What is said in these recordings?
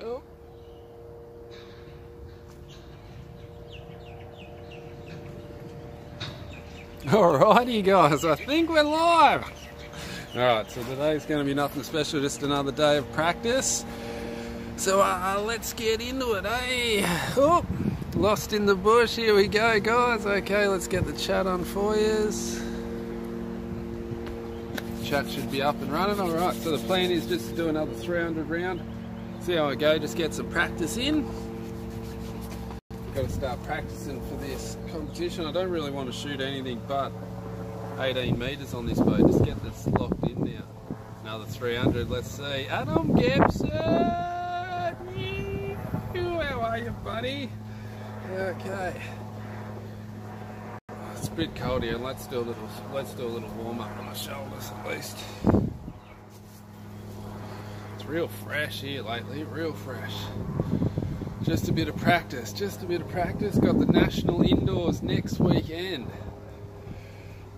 Oh. Alrighty guys, I think we're live. Alright, so today's going to be nothing special, just another day of practice. So let's get into it, eh? Oh, lost in the bush, here we go guys. Okay, let's get the chat on for yous. Chat should be up and running. Alright, so the plan is just to do another 300 round. See how I go, just get some practice in. Got to start practicing for this competition. I don't really want to shoot anything but 18 meters on this boat. Just get this locked in now. Another 300, let's see. Adam Gibson! How are you, buddy? Okay. It's a bit cold here. Let's do a little warm up on my shoulders at least. It's real fresh here lately, real fresh. Just a bit of practice, just a bit of practice. Got the National Indoors next weekend.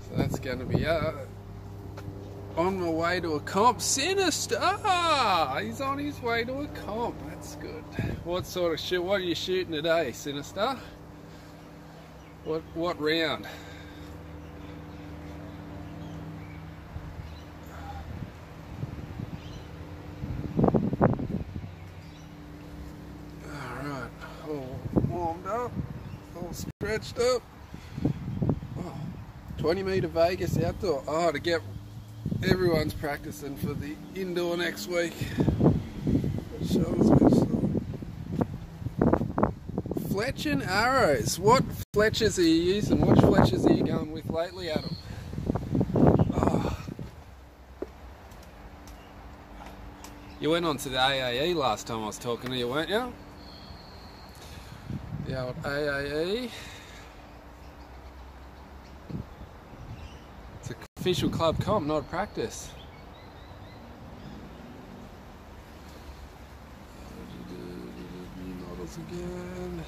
So that's going to be on my way to a comp. Sinister! He's on his way to a comp, that's good. What sort of shit, what are you shooting today, Sinister? What round? Warmed up, all stretched up. Oh, 20 meter Vegas outdoor. Oh, to get everyone's practicing for the indoor next week. Fletch and arrows. What fletches are you using? What fletches are you going with lately, Adam? Oh. You went on to the AAE last time I was talking to you, weren't you? The old AAE. It's an official club comp, not a practice. New models again.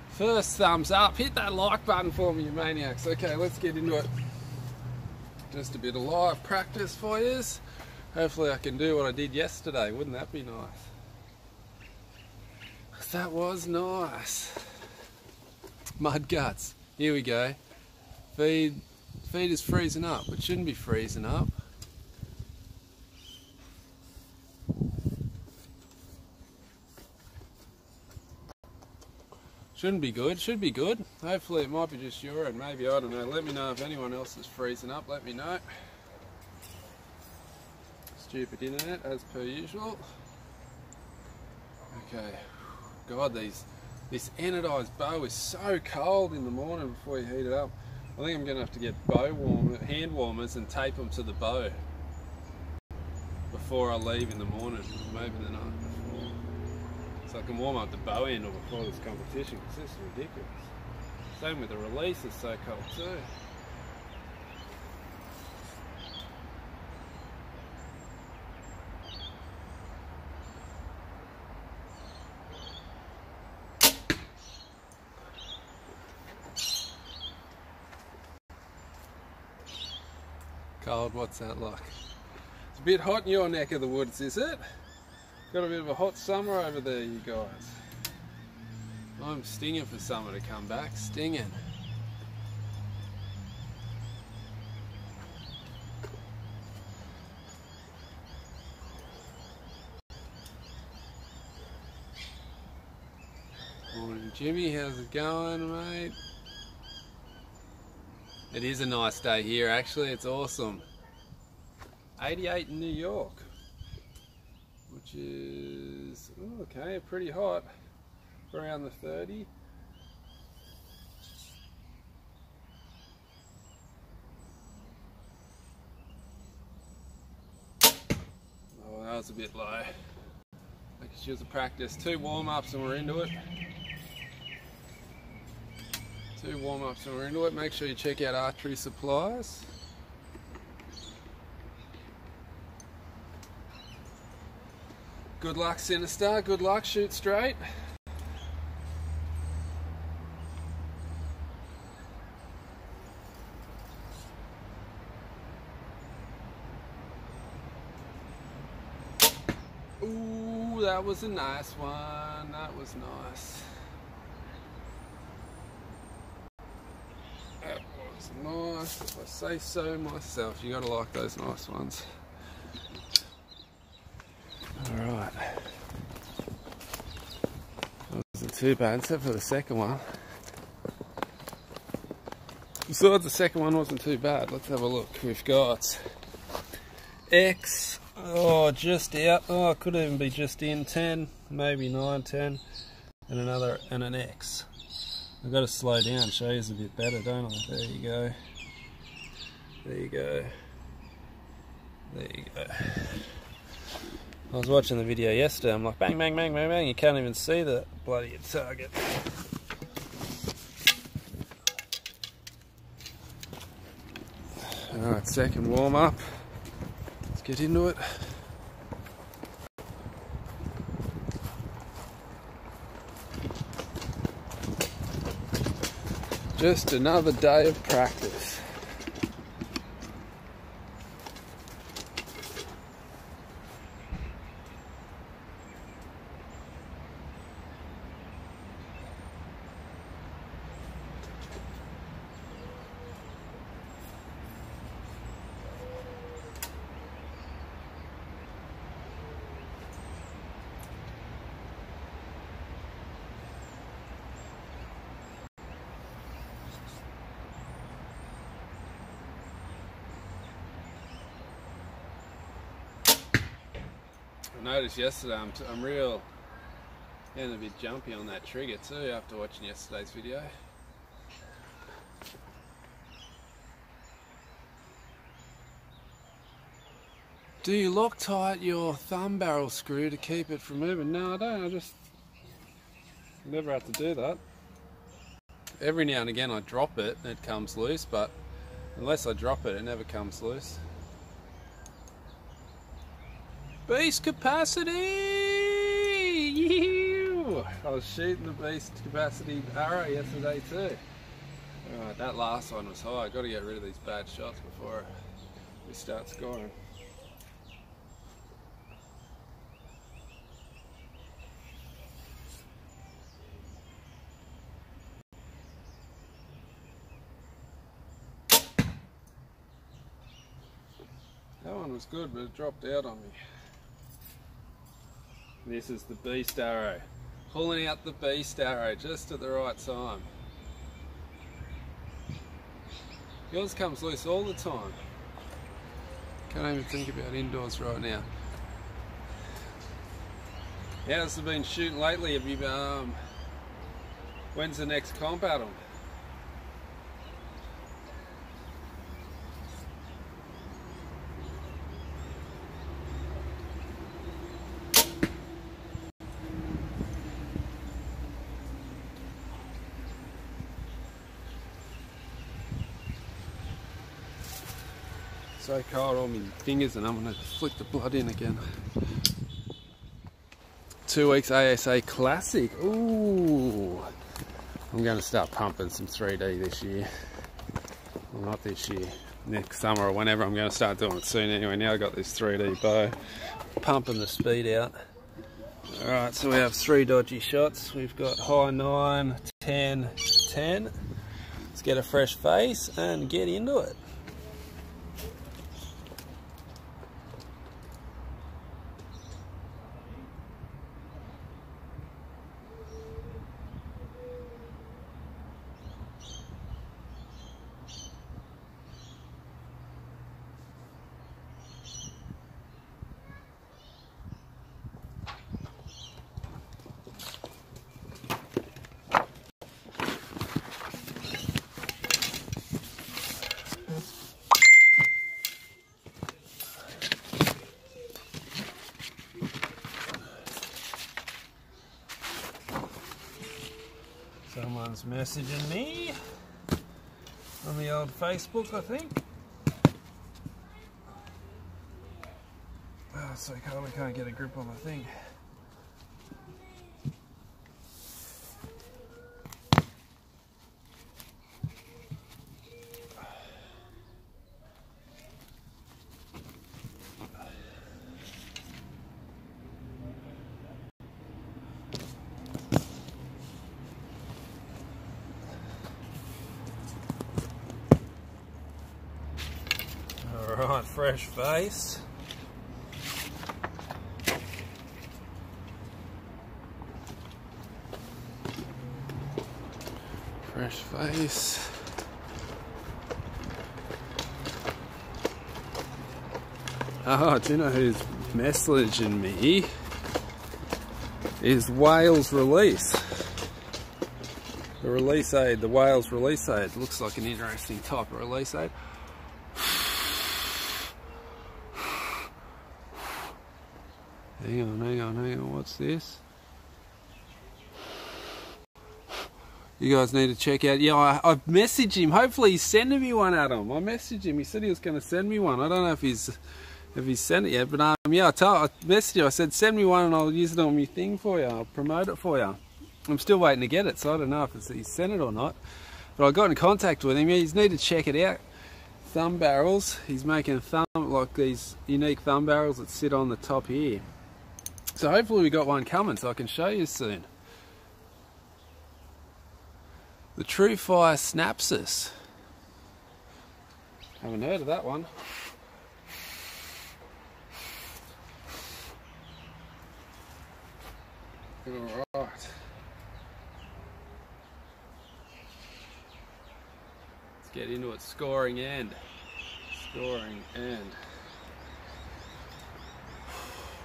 First thumbs up. Hit that like button for me, you maniacs. Okay, let's get into it. Just a bit of live practice for yous. Hopefully I can do what I did yesterday. Wouldn't that be nice? That was nice. Mud guts. Here we go. Feed is freezing up. It shouldn't be freezing up. Shouldn't be good. Should be good. Hopefully it might be just your end. Maybe, I don't know. Let me know if anyone else is freezing up. Let me know. Stupid internet as per usual. Okay. God, this anodized bow is so cold in the morning before you heat it up. I think I'm going to have to get hand warmers and tape them to the bow before I leave in the morning, maybe the night before. So I can warm up the bow handle before this competition, because this is ridiculous. Same with the release, it's so cold too. Cold, what's that like? It's a bit hot in your neck of the woods, is it? Got a bit of a hot summer over there, you guys. I'm stinging for summer to come back, stinging. Morning, Jimmy, how's it going, mate? It is a nice day here, actually. It's awesome. 88 in New York, which is okay, pretty hot, around the 30. Oh, that was a bit low. I could use a practice. 2 warm-ups and we're into it. 2 warm-ups and we're into it. Make sure you check out archery supplies. Good luck, Sinister. Good luck. Shoot straight. Ooh, Ooh, that was a nice one. That was nice. That was nice, if I say so myself. You gotta like those nice ones. Alright. That wasn't too bad, except for the second one. Besides, the second one wasn't too bad. Let's have a look. We've got X, oh, just out. Oh, it could even be just in 10, maybe 9, 10, and another, and an X. I've got to slow down, show you a bit better, don't I? There you go. There you go. There you go. I was watching the video yesterday. I'm like, bang, bang, bang, bang, bang. You can't even see the bloody target. Alright, second warm up. Let's get into it. Just another day of practice. I noticed yesterday I'm real getting a bit jumpy on that trigger too after watching yesterday's video. Do you Loctite your thumb barrel screw to keep it from moving? No, I don't. I just never have to do that. Every now and again I drop it and it comes loose, but unless I drop it, it never comes loose. Beast capacity! Yew! I was shooting the beast capacity arrow yesterday too. Alright, that last one was high. I've got to get rid of these bad shots before we start scoring. That one was good, but it dropped out on me. This is the beast arrow. Pulling out the beast arrow just at the right time. Yours comes loose all the time. Can't even think about indoors right now. How's it been shooting lately? Have you when's the next comp at them? So cold on my fingers and I'm going to flick the blood in again. 2 weeks ASA Classic. Ooh. I'm going to start pumping some 3D this year. Well, not this year. Next summer or whenever. I'm going to start doing it soon anyway. Now I've got this 3D bow. Pumping the speed out. Alright, so we have 3 dodgy shots. We've got high 9, 10, 10. Let's get a fresh face and get into it. Someone's messaging me on the old Facebook, I think. Oh, it's so cold I can't get a grip on the thing. fresh face. Fresh face. Oh, do you know who's messaging me? Is Wales Release. The release aid, the Wales release aid. Looks like an interesting type of release aid. Hang on, what's this? You guys need to check out. Yeah, I've messaged him. Hopefully he's sending me one, Adam. I messaged him. He said he was going to send me one. I don't know if he's sent it yet, but yeah, I messaged you. I said send me one and I'll use it on my thing for you. I'll promote it for you. I'm still waiting to get it, so I don't know if he's sent it or not. But I got in contact with him. You need to check it out. Thumb barrels. He's making like these unique thumb barrels that sit on the top here. So hopefully we got one coming, so I can show you soon. The True Fire Snapsis. Haven't heard of that one. Alright. Let's get into it. Scoring and.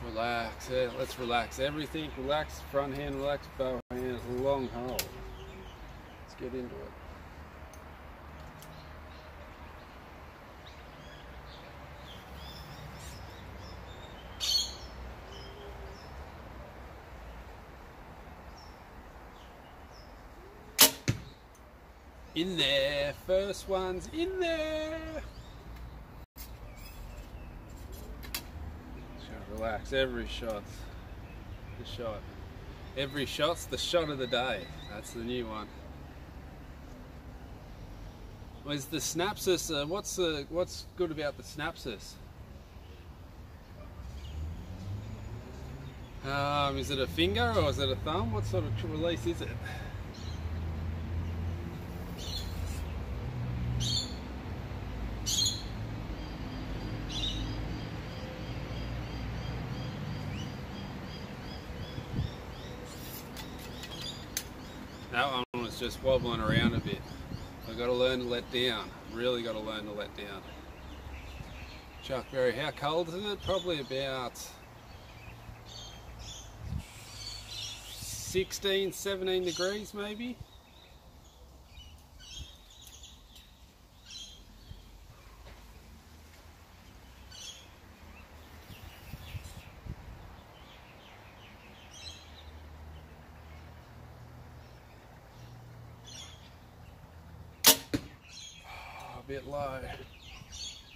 Relax. Yeah, let's relax everything. Relax front hand, relax bow hand, long hole. Let's get into it. In there, first one's in there. Relax, every shot's the shot. Every shot's the shot of the day. That's the new one. Is the Snapsis, what's good about the Snapsis? Is it a finger or is it a thumb? What sort of release is it? That one was just wobbling around a bit. I've got to learn to let down. Really got to learn to let down. Chuckberry, how cold is it? Probably about 16, 17 degrees maybe.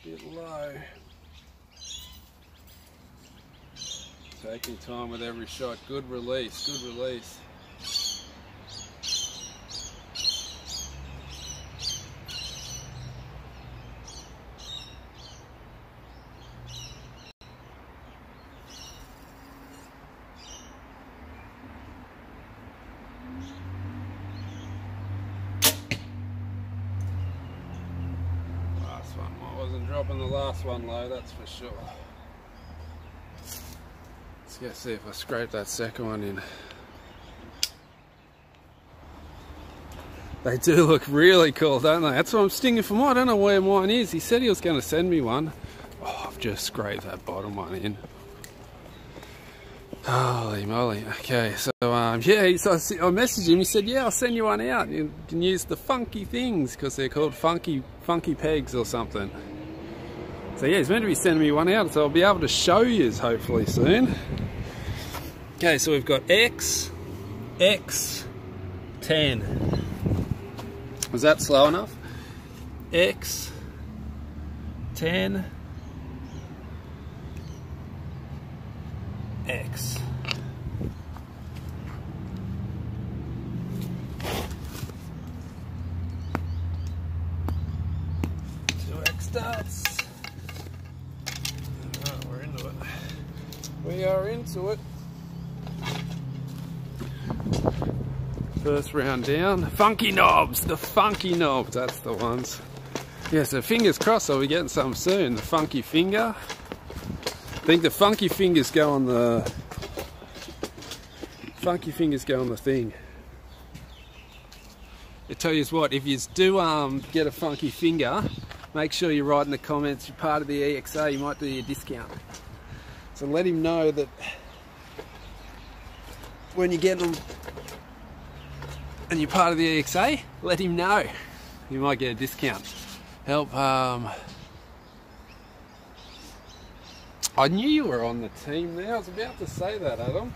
Bit low. Taking time with every shot. Good release, good release. Dropping the last one low, that's for sure. Let's go see if I scrape that second one in. They do look really cool, don't they? That's what I'm stinging for mine. I don't know where mine is. He said he was going to send me one. Oh, I've just scraped that bottom one in. Holy moly. Okay, so yeah, so I messaged him. He said, yeah, I'll send you one out. You can use the funky things because they're called funky pegs or something. So yeah, he's meant to be sending me one out, so I'll be able to show you hopefully soon. Okay, so we've got X, 10. Was that slow enough? X, 10, X. 2X dots. We are into it. First round down. Funky knobs, the funky knobs, that's the ones. Yeah, so fingers crossed I'll be getting something soon. The funky finger. I think the funky fingers go on the thing. I tell you what, if you do get a funky finger, make sure you write in the comments you're part of the EXA, you might do your discount. So let him know that when you get them and you're part of the EXA, let him know. You might get a discount. Help, I knew you were on the team there. I was about to say that, Adam.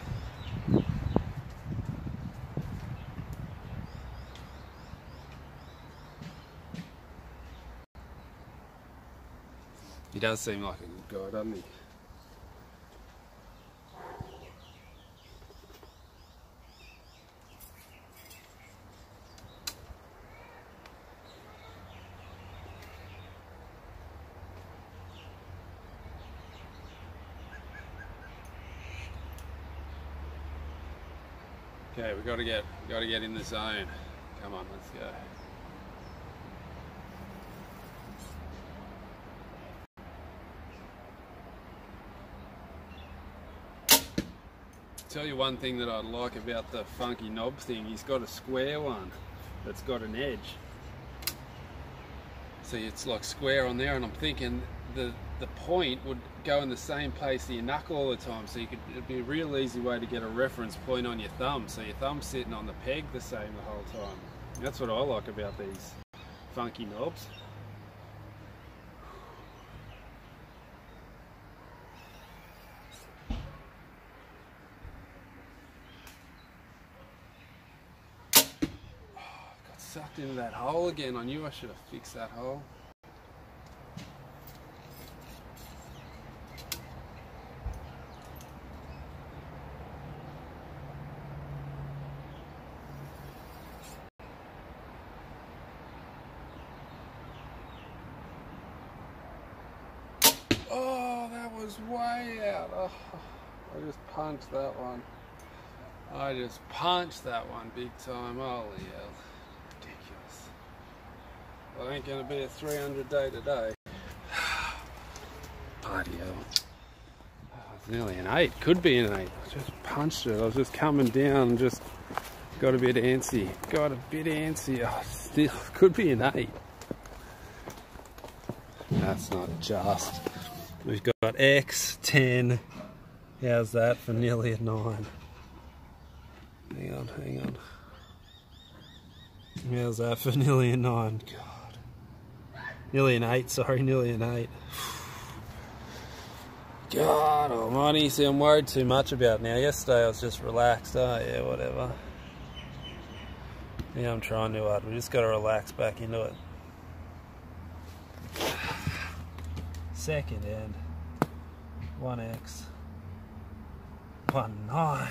He does seem like a good guy, doesn't he? Okay, we gotta get in the zone. Come on, let's go. Tell you one thing that I like about the funky knob thing, he's got a square one that's got an edge. So it's like square on there, and I'm thinking the point would go in the same place that your knuckle all the time, so it'd be a real easy way to get a reference point on your thumb, so your thumb's sitting on the peg the same the whole time. That's what I like about these funky knobs. Sucked into that hole again. I knew I should have fixed that hole. Oh, that was way out. Oh, I just punched that one. I just punched that one big time. Holy hell. Well, ain't gonna be a 300 day today. Bloody hell. Oh, it's nearly an 8. Could be an 8. I just punched it. I was just coming down and just got a bit antsy. Oh, still could be an 8. That's not just. We've got X, 10. How's that for nearly a 9? Hang on. How's that for nearly a 9? God. Nearly an 8, sorry, nearly an 8. God almighty, see, I'm worried too much about it now. Yesterday I was just relaxed. Oh yeah, whatever. Yeah, I'm trying too hard. We just got to relax back into it. Second end. 1X. 1.9.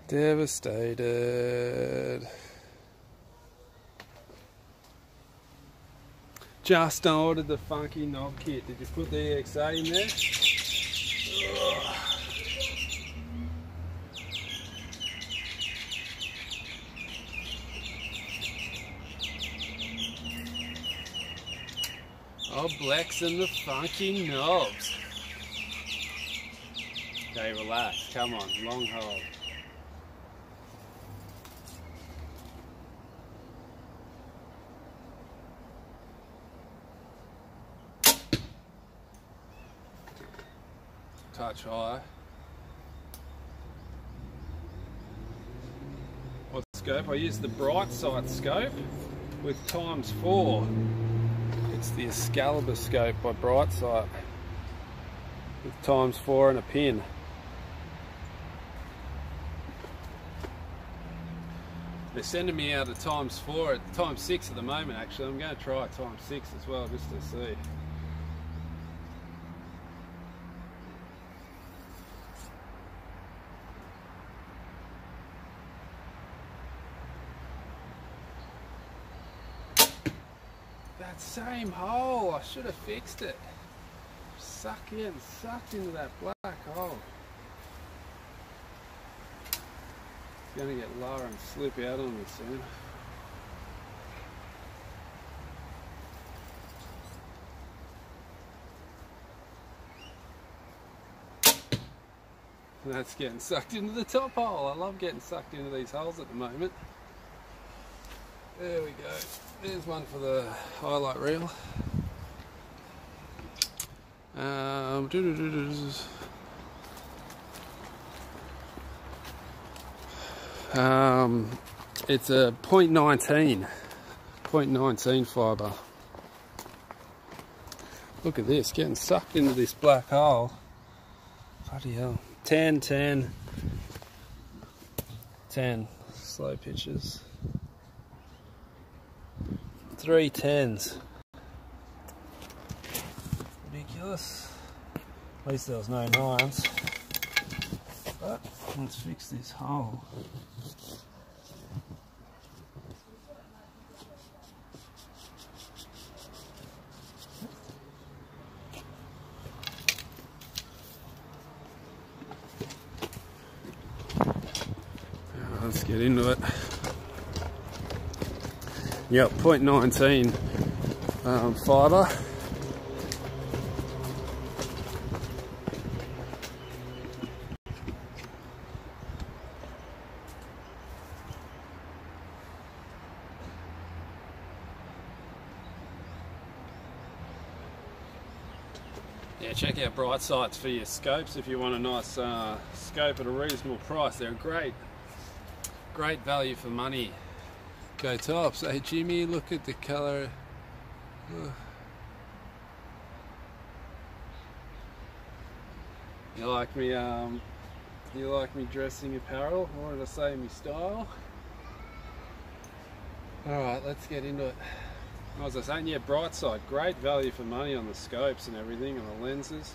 Devastated. Just ordered the funky knob kit. Did you put the EXA in there? Ugh. Oh, Black's and the funky knobs. Okay, relax. Come on, long hold. Touch high. What scope? I use the bright side scope with ×4. It's the Excalibur scope by Brightsight with ×4 and a pin. They're sending me out a ×4 at ×6 at the moment. Actually, I'm going to try ×6 as well just to see. that same hole. I should have fixed it. Getting sucked into that black hole. It's going to get lower and slip out on me soon. And that's getting sucked into the top hole. I love getting sucked into these holes at the moment. There we go. There's one for the highlight reel. It's a 0.19 fibre. Look at this, getting sucked into this black hole. Bloody hell. 10, 10, 10. Slow pitches. 3 10s. Ridiculous. At least there was no 9s. But let's fix this hole. Let's get into it. Yep, 0.19 fibre. Yeah, check out Bright Sights for your scopes if you want a nice scope at a reasonable price. They're great value for money. Go tops. Hey Jimmy, look at the colour. You like me dressing apparel? What did I say, me style? Alright, let's get into it. As I was saying, yeah, Bright Sight, great value for money on the scopes and everything, and the lenses.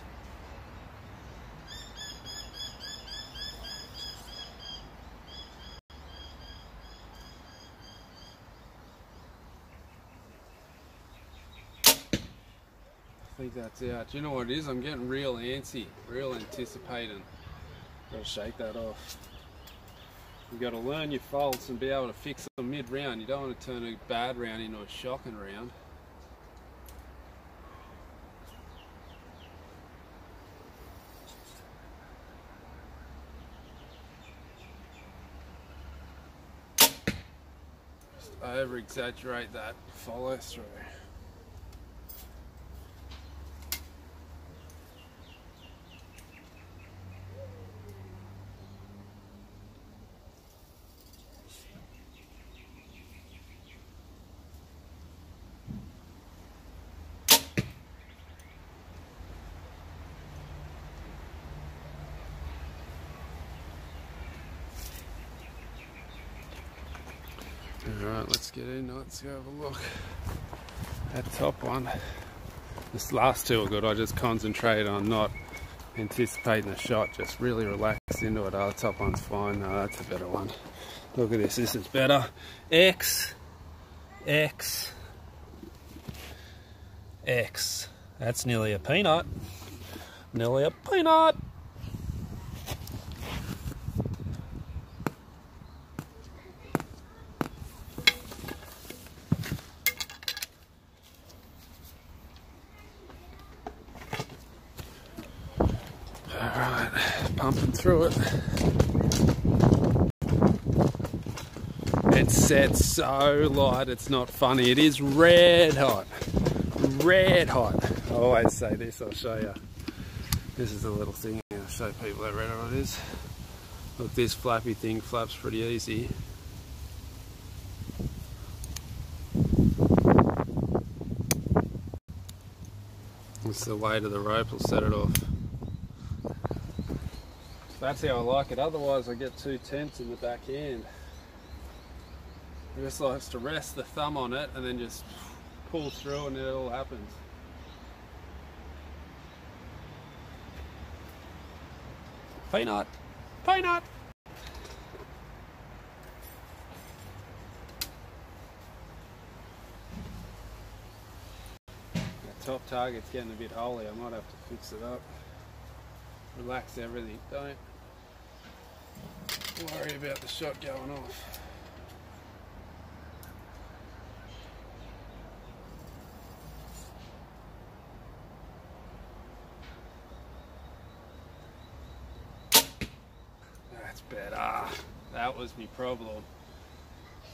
I think that's out. Do you know what it is? I'm getting real antsy, real anticipating. Gotta shake that off. You've got to learn your faults and be able to fix them mid-round. You don't want to turn a bad round into a shocking round. Just over-exaggerate that follow-through. Alright, let's get in, let's go have a look. That top one. This last two are good. I just concentrated on not anticipating the shot, just really relaxed into it. Oh, the top one's fine. No, that's a better one. Look at this, this is better. X, X, X. That's nearly a peanut. Nearly a peanut. Alright, pumping through it. It's set so light, it's not funny. It is red hot. Red hot. I always say this, I'll show you. This is a little thing, I'll show people how red hot it is. Look, this flappy thing flaps pretty easy. It's the weight of the rope will set it off. That's how I like it, otherwise I get too tense in the back end. I just like to rest the thumb on it and then just pull through and it all happens. Peanut! Peanut! top target's getting a bit holy. I might have to fix it up. Relax everything. Don't worry about the shot going off. That's better. That was my problem.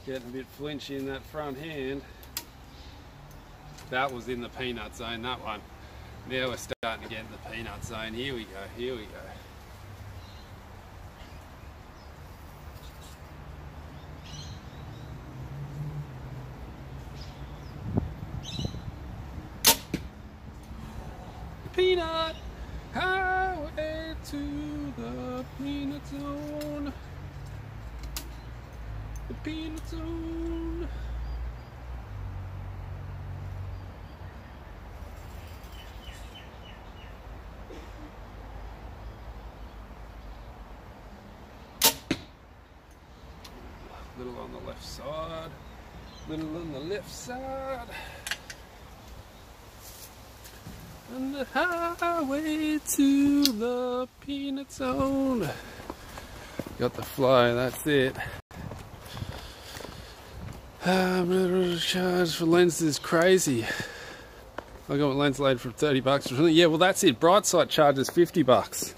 Getting a bit flinchy in that front hand. That was in the peanut zone, that one. Now we're starting to get in the peanut zone. Here we go, here we go. Peanut! Highway to the peanut zone. The peanut zone. Little on the left side. Little on the left side. And the highway to the peanut zone. Got the flow, that's it. Charge for lenses is crazy. I got my lens laid for 30 bucks. Yeah, well that's it. Brightsight charges 50 bucks.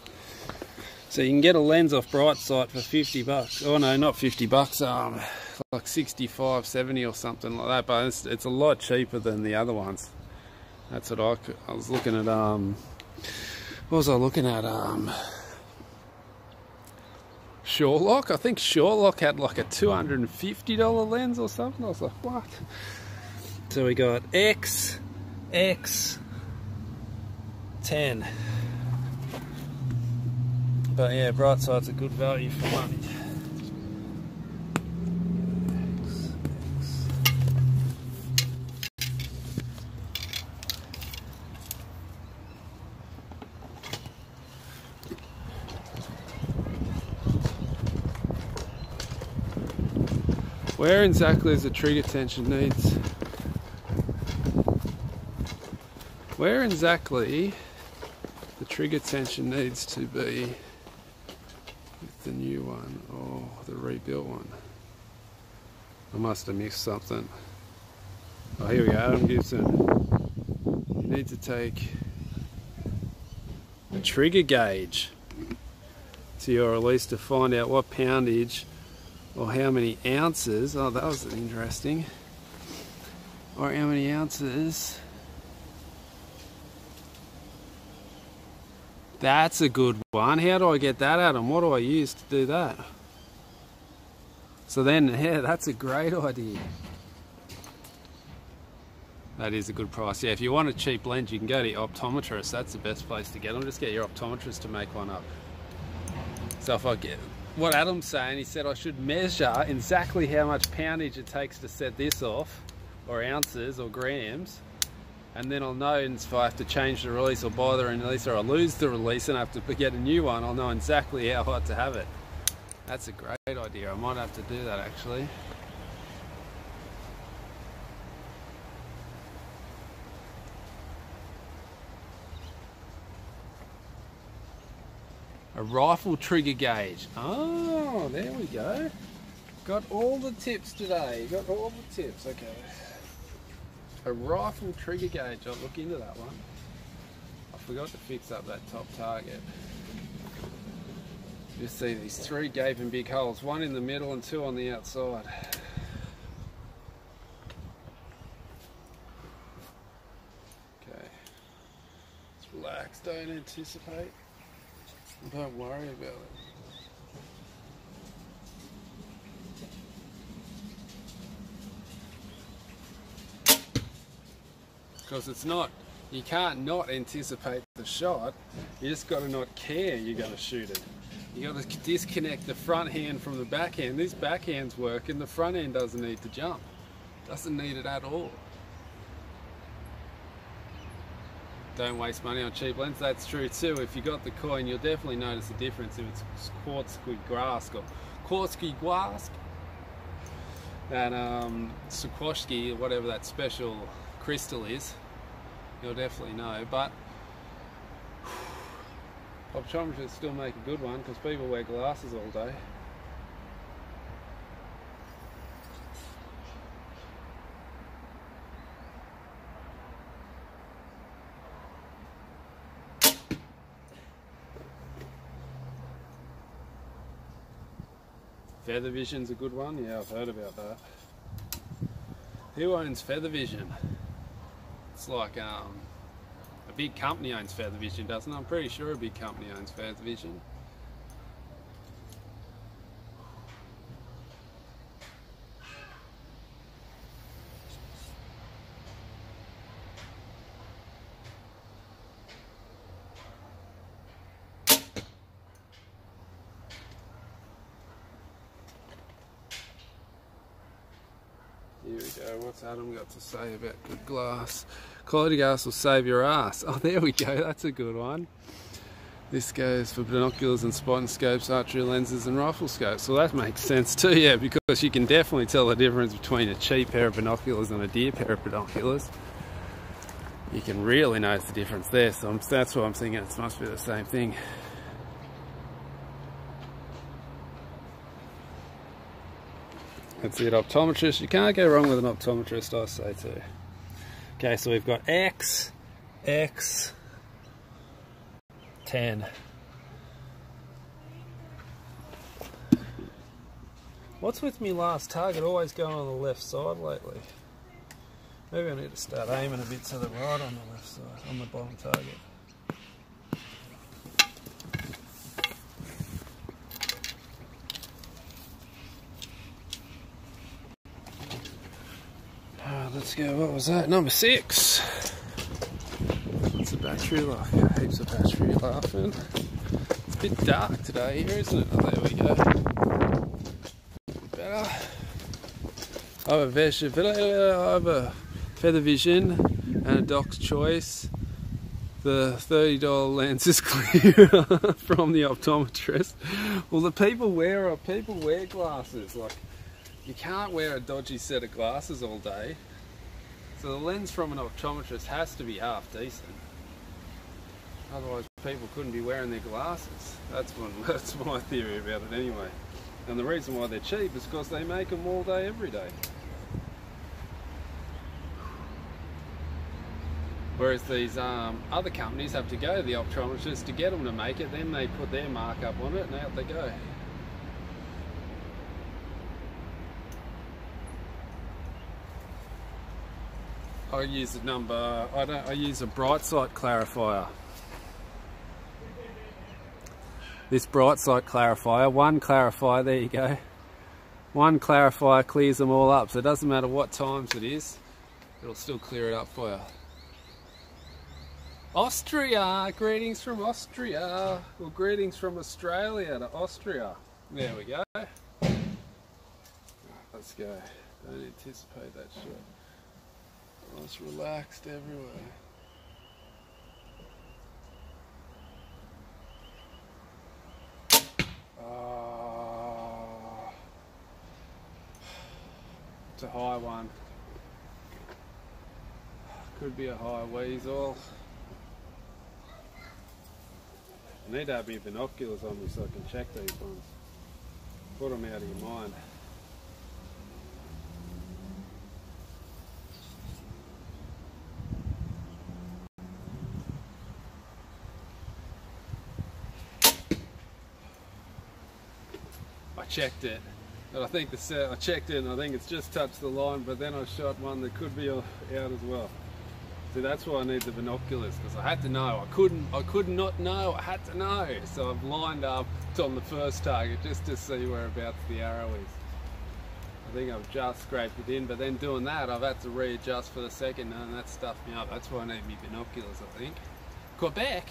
So you can get a lens off Brightsight for 50 bucks. Oh no, not 50 bucks. Like 65, 70 or something like that. But it's a lot cheaper than the other ones. That's what I was looking at. What was I looking at? Shorelock. I think Shorelock had like a $250 lens or something. I was like, what? So we got X, 10. But yeah, Brightsight's a good value for money. Where exactly is the trigger tension needs? Where exactly the trigger tension needs to be with the new one or the rebuilt one? I must have missed something. Oh, here we go, Adam Gibson. You need to take a trigger gauge to your release to find out what poundage or how many ounces. Oh, that was interesting. Or how many ounces. That's a good one. How do I get that, Adam? What do I use to do that? So then, yeah, that's a great idea. That is a good price. Yeah, if you want a cheap lens, you can go to your optometrist. That's the best place to get them. Just get your optometrist to make one up. So if I get what Adam's saying, he said I should measure exactly how much poundage it takes to set this off, or ounces or grams, and then I'll know if I have to change the release or buy the release, or I lose the release and I have to get a new one. I'll know exactly how hot to have it. That's a great idea. I might have to do that actually. A rifle trigger gauge. Oh, there we go. Got all the tips today. Got all the tips. Okay. A rifle trigger gauge. I'll look into that one. I forgot to fix up that top target. You see these 3 gaping big holes. 1 in the middle and 2 on the outside. Okay. Just relax. Don't anticipate. Don't worry about it. Because it's not, you can't not anticipate the shot, you just got to not care you're going to shoot it. You got to disconnect the front hand from the back hand. This back hand's working, the front hand doesn't need to jump. Doesn't need it at all. Don't waste money on cheap lens. That's true too. If you got the coin, you'll definitely notice the difference if it's Quartzky glass or Quartzky glass and Swarovski, whatever that special crystal is. you'll definitely know. But optometrists still make a good one because people wear glasses all day. Feather Vision's a good one. Yeah, I've heard about that. Who owns Feather Vision? It's like a big company owns Feather Vision, doesn't it? I'm pretty sure a big company owns Feather Vision. Here we go, what's Adam got to say about good glass? Quality glass will save your ass. Oh, there we go, that's a good one. This goes for binoculars and spotting scopes, archery lenses and rifle scopes. Well, that makes sense too, yeah, because you can definitely tell the difference between a cheap pair of binoculars and a dear pair of binoculars. You can really notice the difference there, so that's what I'm thinking, it must be the same thing. That's it, optometrist. You can't go wrong with an optometrist, I say too. Okay, so we've got X, 10. What's with me last target always going on the left side lately? Maybe I need to start aiming a bit to the right on the left side, on the bottom target. Let's go, what was that? Number 6. What's the battery like? Heaps of battery laughing. It's a bit dark today here, isn't it? Oh, there we go. Better. I have a Feather Vision and a Doc's Choice. The $30 lens is clear from the optometrist. Well, the people wear glasses. Like, you can't wear a dodgy set of glasses all day. So the lens from an optometrist has to be half decent. Otherwise people couldn't be wearing their glasses. That's my theory about it anyway. And the reason why they're cheap is because they make them all day, every day. Whereas these other companies have to go to the optometrist to get them to make it, then they put their markup on it and out they go. I use I use a bright sight clarifier. This bright sight clarifier, one clarifier, there you go. One clarifier clears them all up, so it doesn't matter what times it is, it'll still clear it up for you. Austria, greetings from Austria. Well, greetings from Australia to Austria. There we go. Let's go. Don't anticipate that shit. Oh, it's relaxed everywhere. It's a high one. Could be a high weasel. I need to have my binoculars on me so I can check these ones. Put them out of your mind. I checked it, but I think I checked it and I think it's just touched the line, but then I shot one that could be out as well. See, that's why I need the binoculars, because I had to know. I could not know, I had to know. So I've lined up on the first target just to see whereabouts the arrow is. I think I've just scraped it in, but then doing that I've had to readjust for the second and that stuffed me up. That's why I need my binoculars, I think. Quebec?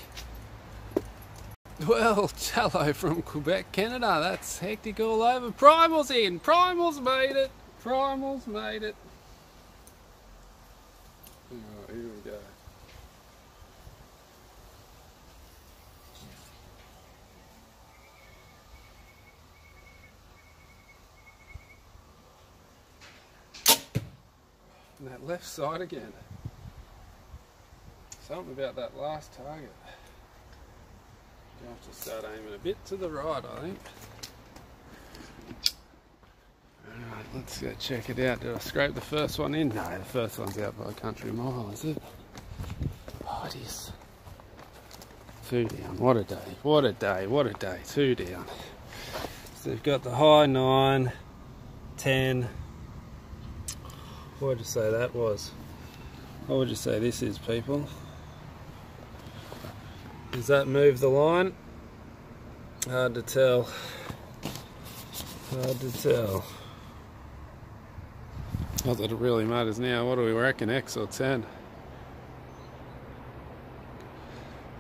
Well, hello from Quebec, Canada. That's hectic all over. Primal's in. Primal's made it. Primal's made it. Oh, here we go. And that left side again. Something about that last target. You have to start aiming a bit to the right, I think. Alright, let's go check it out. Did I scrape the first one in? No, the first one's out by a country mile, is it? Oh, it is. 2 down. What a day. What a day. What a day. 2 down. So we've got the high 9, 10. What would you say that was? What would you say this is, people? Does that move the line? Hard to tell. Hard to tell. Not that it really matters now. What do we reckon, X or 10?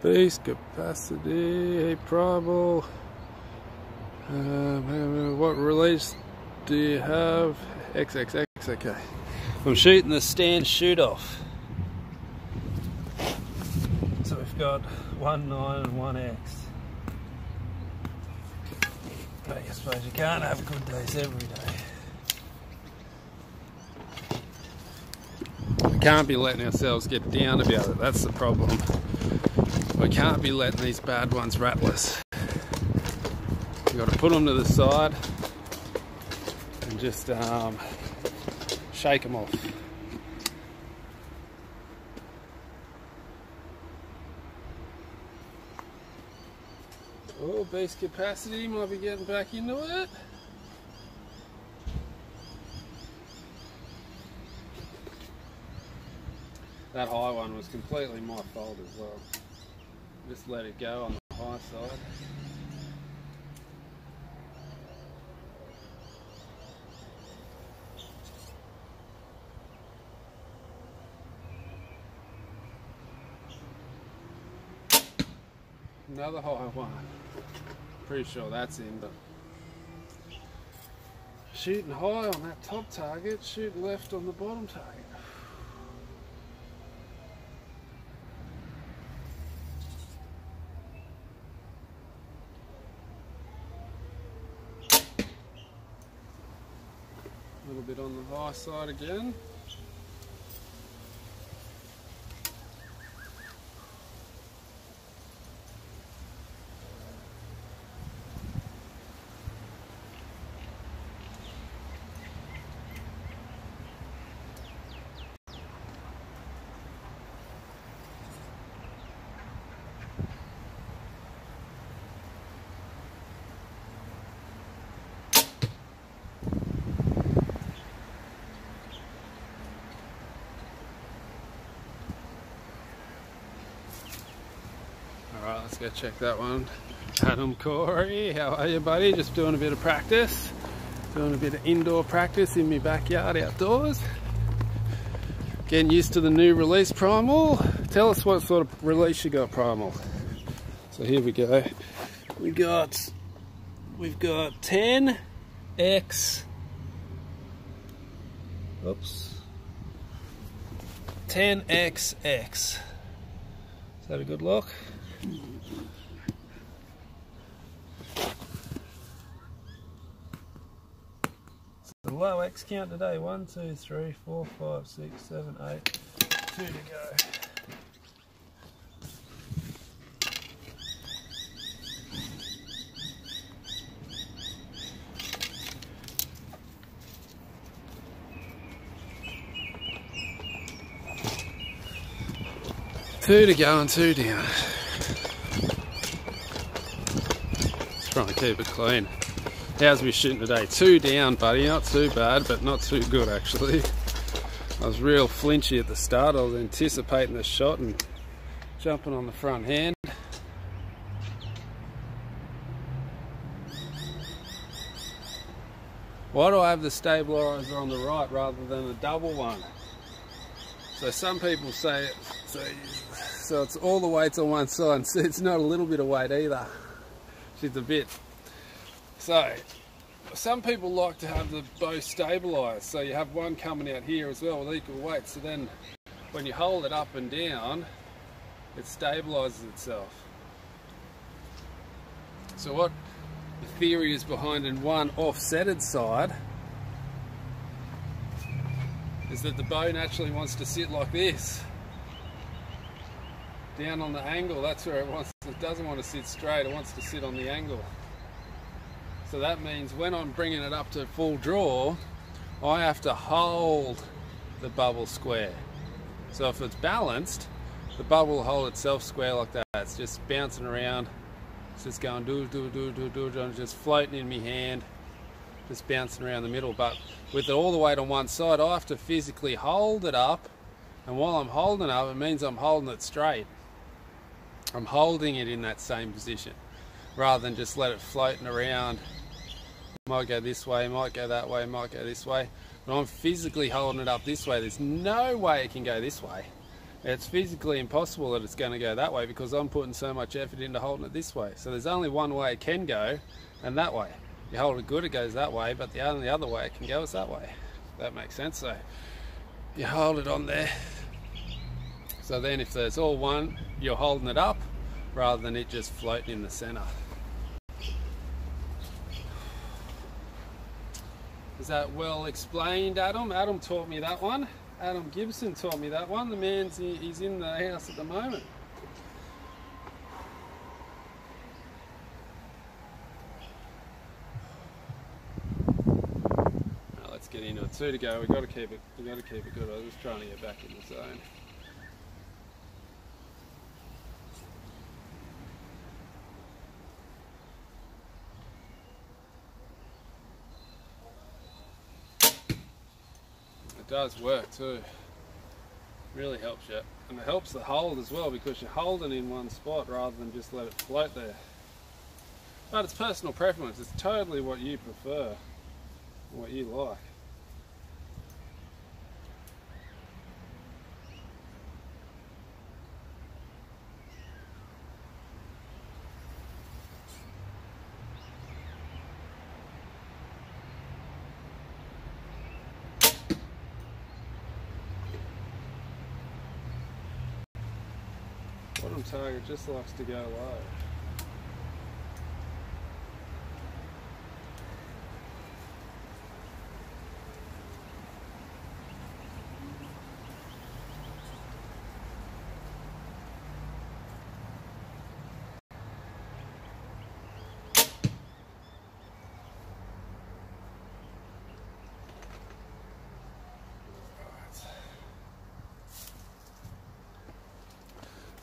Beast capacity, primal. What release do you have? XXX, okay. I'm shooting the stand shoot off. So we've got 1.9 and 1X. But I suppose you can't have good days every day. We can't be letting ourselves get down about it, that's the problem. We can't be letting these bad ones rattle us. We've got to put them to the side and just shake them off. Oh, beast capacity, might be getting back into it. That high one was completely my fault as well. Just let it go on the high side. Another high one. Pretty sure that's in, but shooting high on that top target, shooting left on the bottom target. A little bit on the high side again. Alright, let's go check that one. Adam Corey, how are you, buddy? Just doing a bit of practice. Doing a bit of indoor practice in my backyard outdoors. Getting used to the new release primal. Tell us what sort of release you got, primal. So here we go. We've got 10x. Oops. 10xx. Is that a good look? The low X count today. 1, 2, 3, 4, 5, 6, 7, 8. 2 to go. Two to go and 2 down. Trying to keep it clean. How's we shooting today? 2 down, buddy. Not too bad, but not too good actually. I was real flinchy at the start. I was anticipating the shot and jumping on the front hand. Why do I have the stabiliser on the right rather than the double one? So some people say so it's all the weights on one side. So it's not a little bit of weight either. It's a bit. So some people like to have the bow stabilised. So you have one coming out here as well with equal weight. So then when you hold it up and down, it stabilises itself. So what the theory is behind in one offsetted side is that the bow naturally wants to sit like this. down on the angle. That's where it doesn't want to sit straight, it wants to sit on the angle. So that means when I'm bringing it up to full draw, I have to hold the bubble square. So if it's balanced, the bubble will hold itself square like that. It's just bouncing around. It's just going do, just floating in my hand, just bouncing around the middle. But with it all the weight on one side, I have to physically hold it up. And while I'm holding it up, it means I'm holding it straight. I'm holding it in that same position, rather than just let it floating around. Might go this way, might go that way, might go this way. But I'm physically holding it up this way. There's no way it can go this way. It's physically impossible that it's going to go that way because I'm putting so much effort into holding it this way. So there's only one way it can go, and that way. You hold it good, it goes that way, but the only other way it can go is that way. That makes sense. So you hold it on there. So then if there's all one, you're holding it up rather than it just floating in the center. Is that well explained, Adam? Adam taught me that one. Adam Gibson taught me that one. The man's, he's in the house at the moment. Now let's get into it. 2 to go. We've got to keep it good. I was just trying to get back in the zone. It does work too. Really helps you, and it helps the hold as well because you're holding in one spot rather than just let it float there. But it's personal preference. It's totally what you prefer, what you like. Bottom target just likes to go low.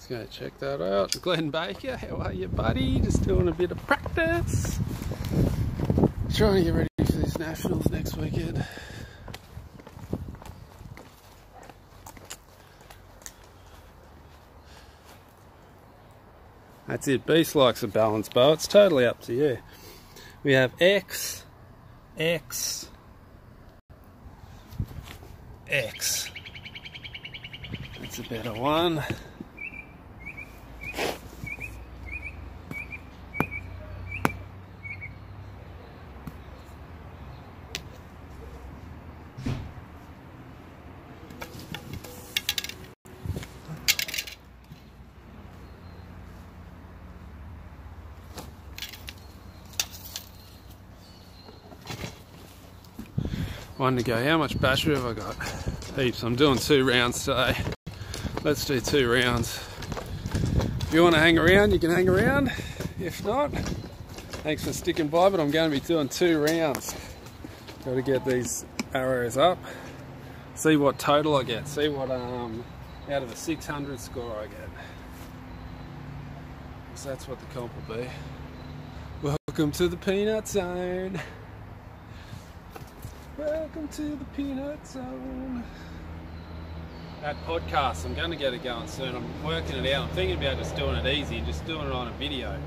Let's go check that out. Glenn Baker, how are you, buddy? Just doing a bit of practice. Trying to get ready for these nationals next weekend. That's it. Beast likes a balance bow. It's totally up to you. We have X, X, X. That's a better one. One to go. How much battery have I got? Heaps. I'm doing 2 rounds today. Let's do 2 rounds. If you want to hang around, you can hang around. If not, thanks for sticking by, but I'm going to be doing 2 rounds. Got to get these arrows up. See what total I get. See what out of a 600 score I get. So that's what the comp will be. Welcome to the peanut zone. Welcome to the peanut zone. That podcast, I'm going to get it going soon. I'm working it out. I'm thinking about just doing it easy and just doing it on a video.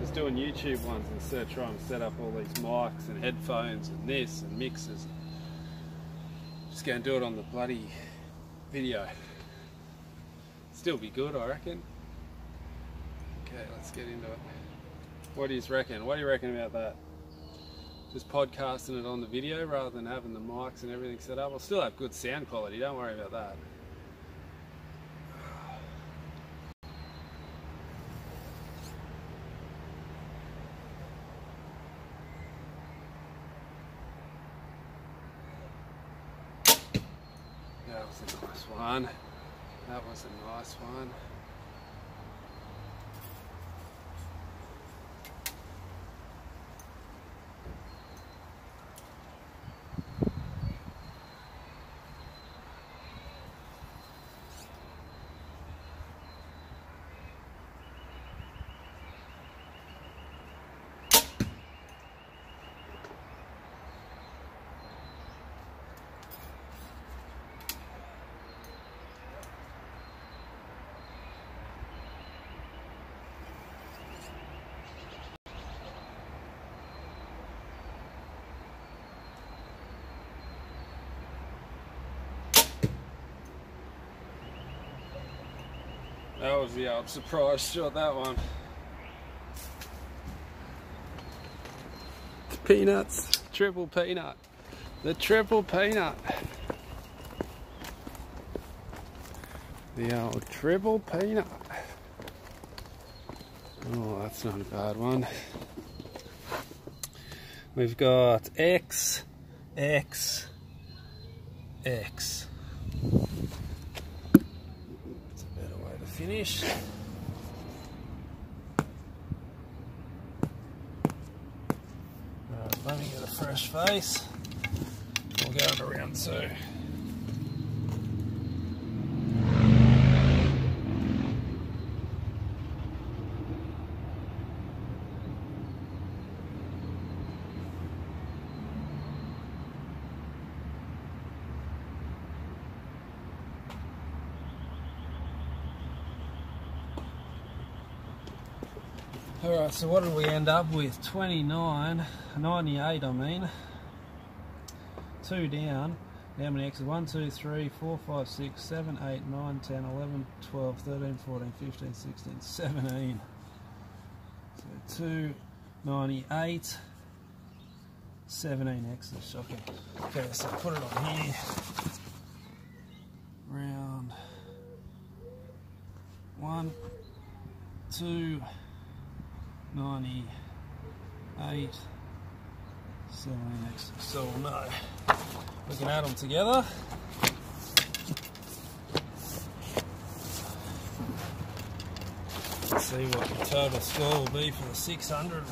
Just doing YouTube ones instead of trying to set up all these mics and headphones and this and mixers. Just going to do it on the bloody video. Still be good, I reckon. Okay, let's get into it. What do you reckon? What do you reckon about that? Just podcasting it on the video rather than having the mics and everything set up. I'll still have good sound quality, don't worry about that. That was a nice one. That was a nice one. That was the old surprise shot, that one. Peanuts, triple peanut. The triple peanut. The old triple peanut. Oh, that's not a bad one. We've got X, X, X. That's a better way to finish. Alright, let me get a fresh face. We'll go to round 2. Alright, so what did we end up with? 29.98, I mean. 2 down. How many X's? 1, 2, 3, 4, 5, 6, 7, 8, 9, 10, 11, 12, 13, 14, 15, 16, 17. So 2.98. 17 X's, shocking. Okay, so put it on here. Round 1, 2, 98, 17 X's. So we'll know. We can add them together. Let's see what the total score will be for the 600 round.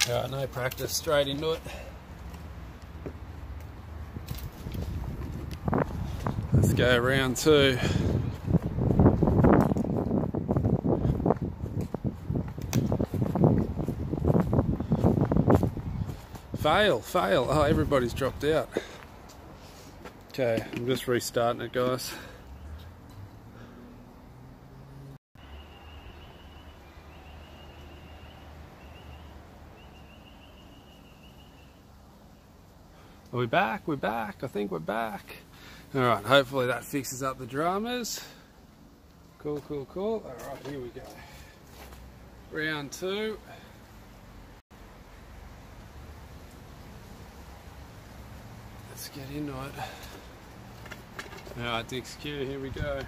Alright, no practice, straight into it. Let's go round 2. Fail, fail. Oh, everybody's dropped out. Okay, I'm just restarting it, guys. Are we back? We're back. I think we're back. Alright, hopefully that fixes up the dramas. Cool, cool, cool. Alright, here we go. Round 2. Let's get into it. Alright, Dick's cue, here we go.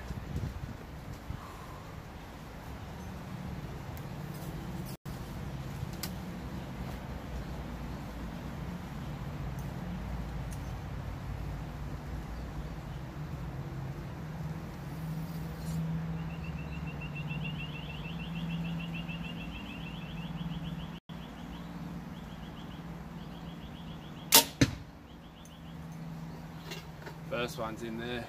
First one's in there.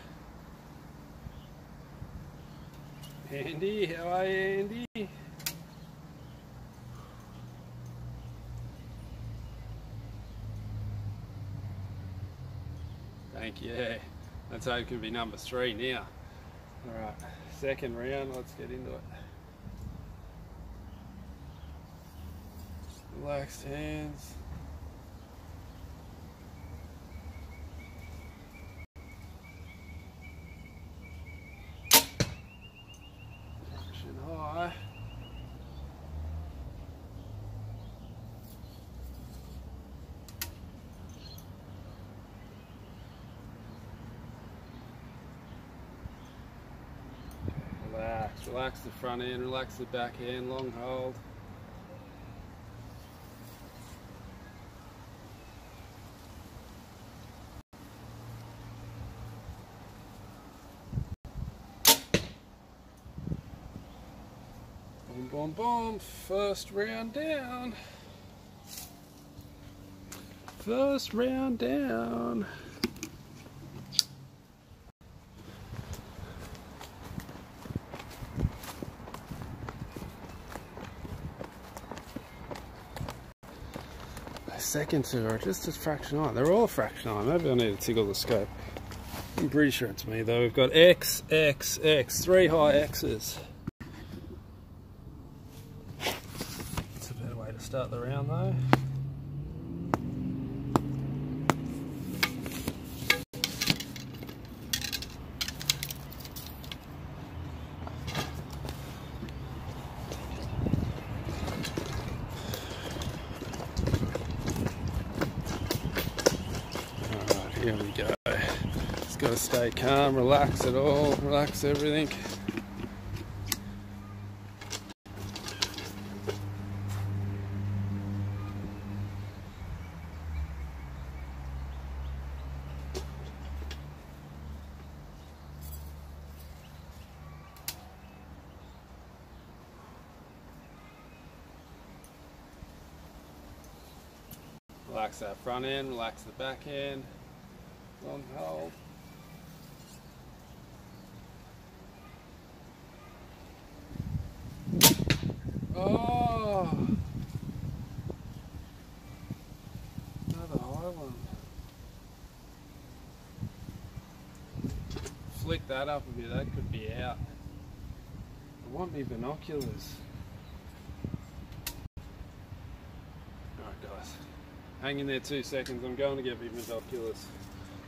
Andy, how are you, Andy? Thank you. Let's hope it can be number 3 now. Alright, second round, let's get into it. Just relaxed hands. High. Relax, relax the front end, relax the back end, long hold. Boom, boom, boom. First round down. First round down. Second two are just a fraction on. They're all a fraction on. Maybe I need to tickle the scope. I'm pretty sure it's me though. We've got X, X, X, 3 high X's. It's a better way to start the round though. Here we go. Just got to stay calm, relax it all, relax everything. Relax that front end, relax the back end. On hold. Oh, another high one. Flick that up a bit, that could be out. I want me binoculars. Alright guys, hang in there 2 seconds, I'm going to get me binoculars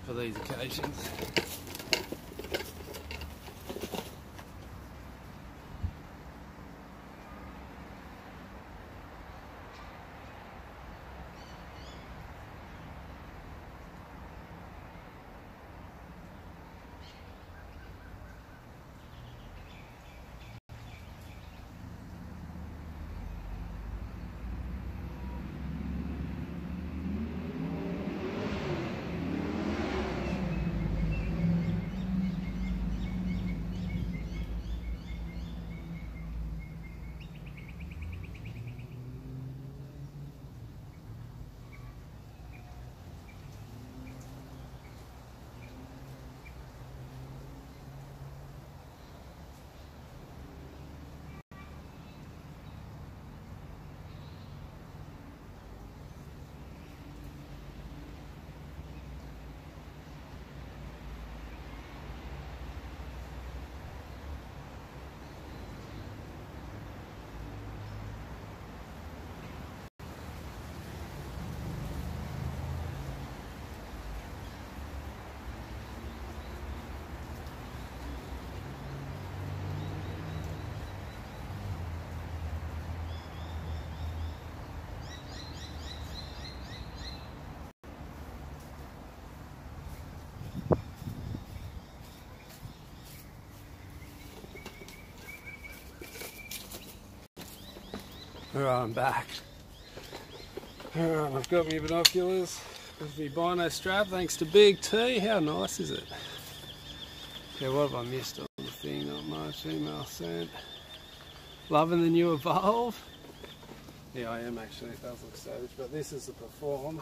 for these occasions. Alright, I'm back. Alright, I've got my binoculars with my bino strap thanks to Big T. How nice is it? Yeah, what have I missed on the thing? Not much. Email sent. Loving the new Evolve. Yeah, I am actually. It does look savage, but this is the Perform.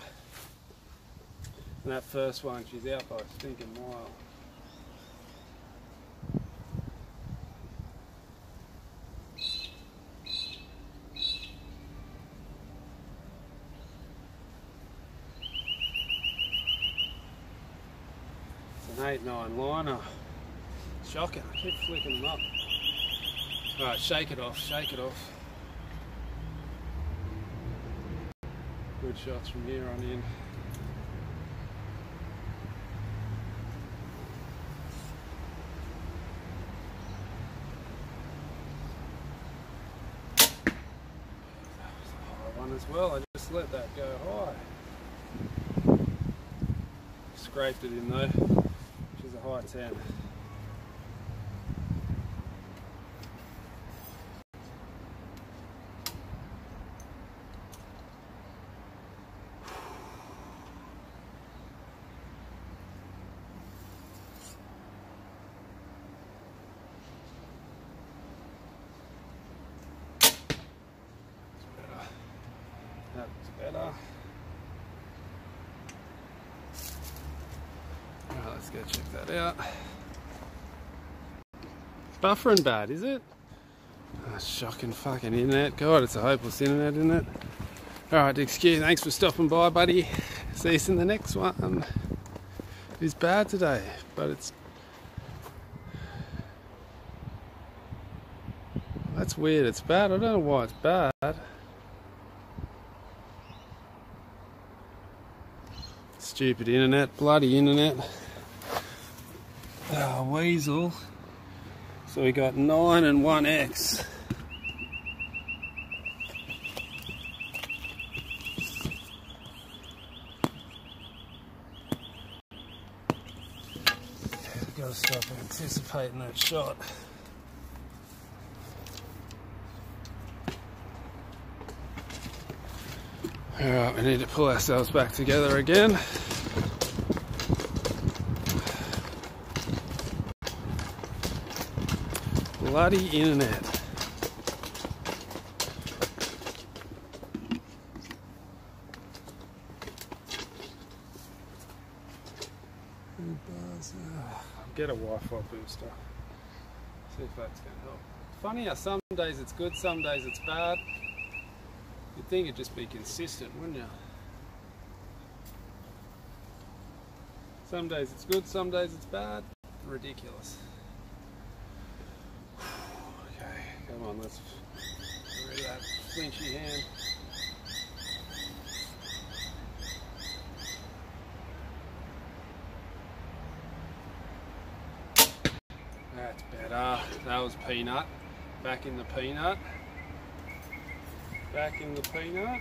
And that first one, she's out by a stinking mile. It's an 8-9 liner. Shocking, I keep flicking them up. Alright, shake it off, shake it off. Good shots from here on in. That was a high one as well, I just let that go high. Scraped it in though, which is a high 10. That's better. Let's go check that out. Buffering bad, is it? Oh, shocking fucking internet. God, it's a hopeless internet, isn't it? Alright, excuse, thanks for stopping by, buddy. See you in the next one. It's bad today, but it's... That's weird, it's bad. I don't know why it's bad. Stupid internet, bloody internet. Oh, weasel. So we got 9 and 1x. Gotta stop anticipating that shot. Alright, we need to pull ourselves back together again. Bloody internet. Get a Wi-Fi booster. See if that's going to help. Funny how some days it's good, some days it's bad. You'd think it'd just be consistent, wouldn't you? Some days it's good, some days it's bad. Ridiculous. Okay, come on, let's get rid of that flinchy hand. That's better. That was peanut. Back in the peanut. Back in the peanut.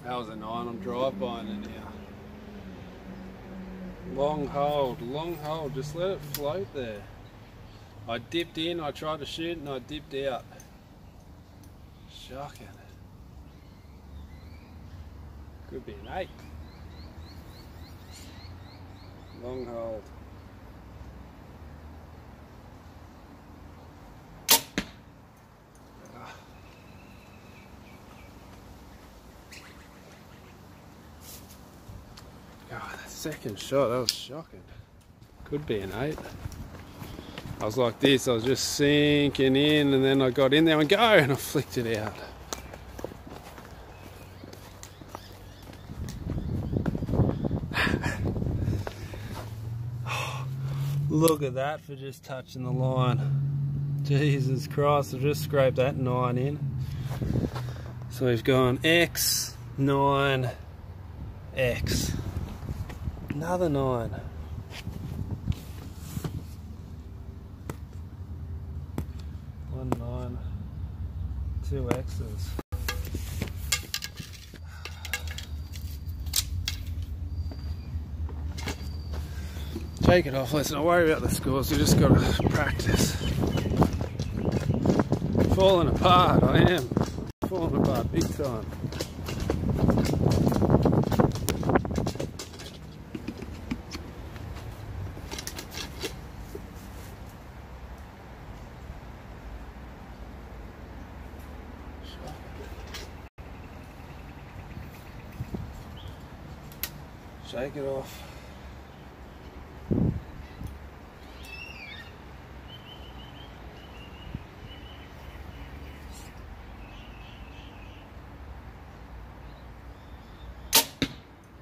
That was a 9 on drive-by in it now. Long hold, just let it float there. I dipped in, I tried to shoot and I dipped out. Shocking. Could be an 8. Long hold. God, that second shot, that was shocking. Could be an 8. I was like this, I was just sinking in and then I got in there and go and I flicked it out. Look at that for just touching the line. Jesus Christ, I just scraped that 9 in. So we've gone X, 9, X. Another 9. One 9, 2 X's. Take it off, let's not worry about the scores, we just got to practice. Falling apart, I am. Falling apart big time. Shake it off.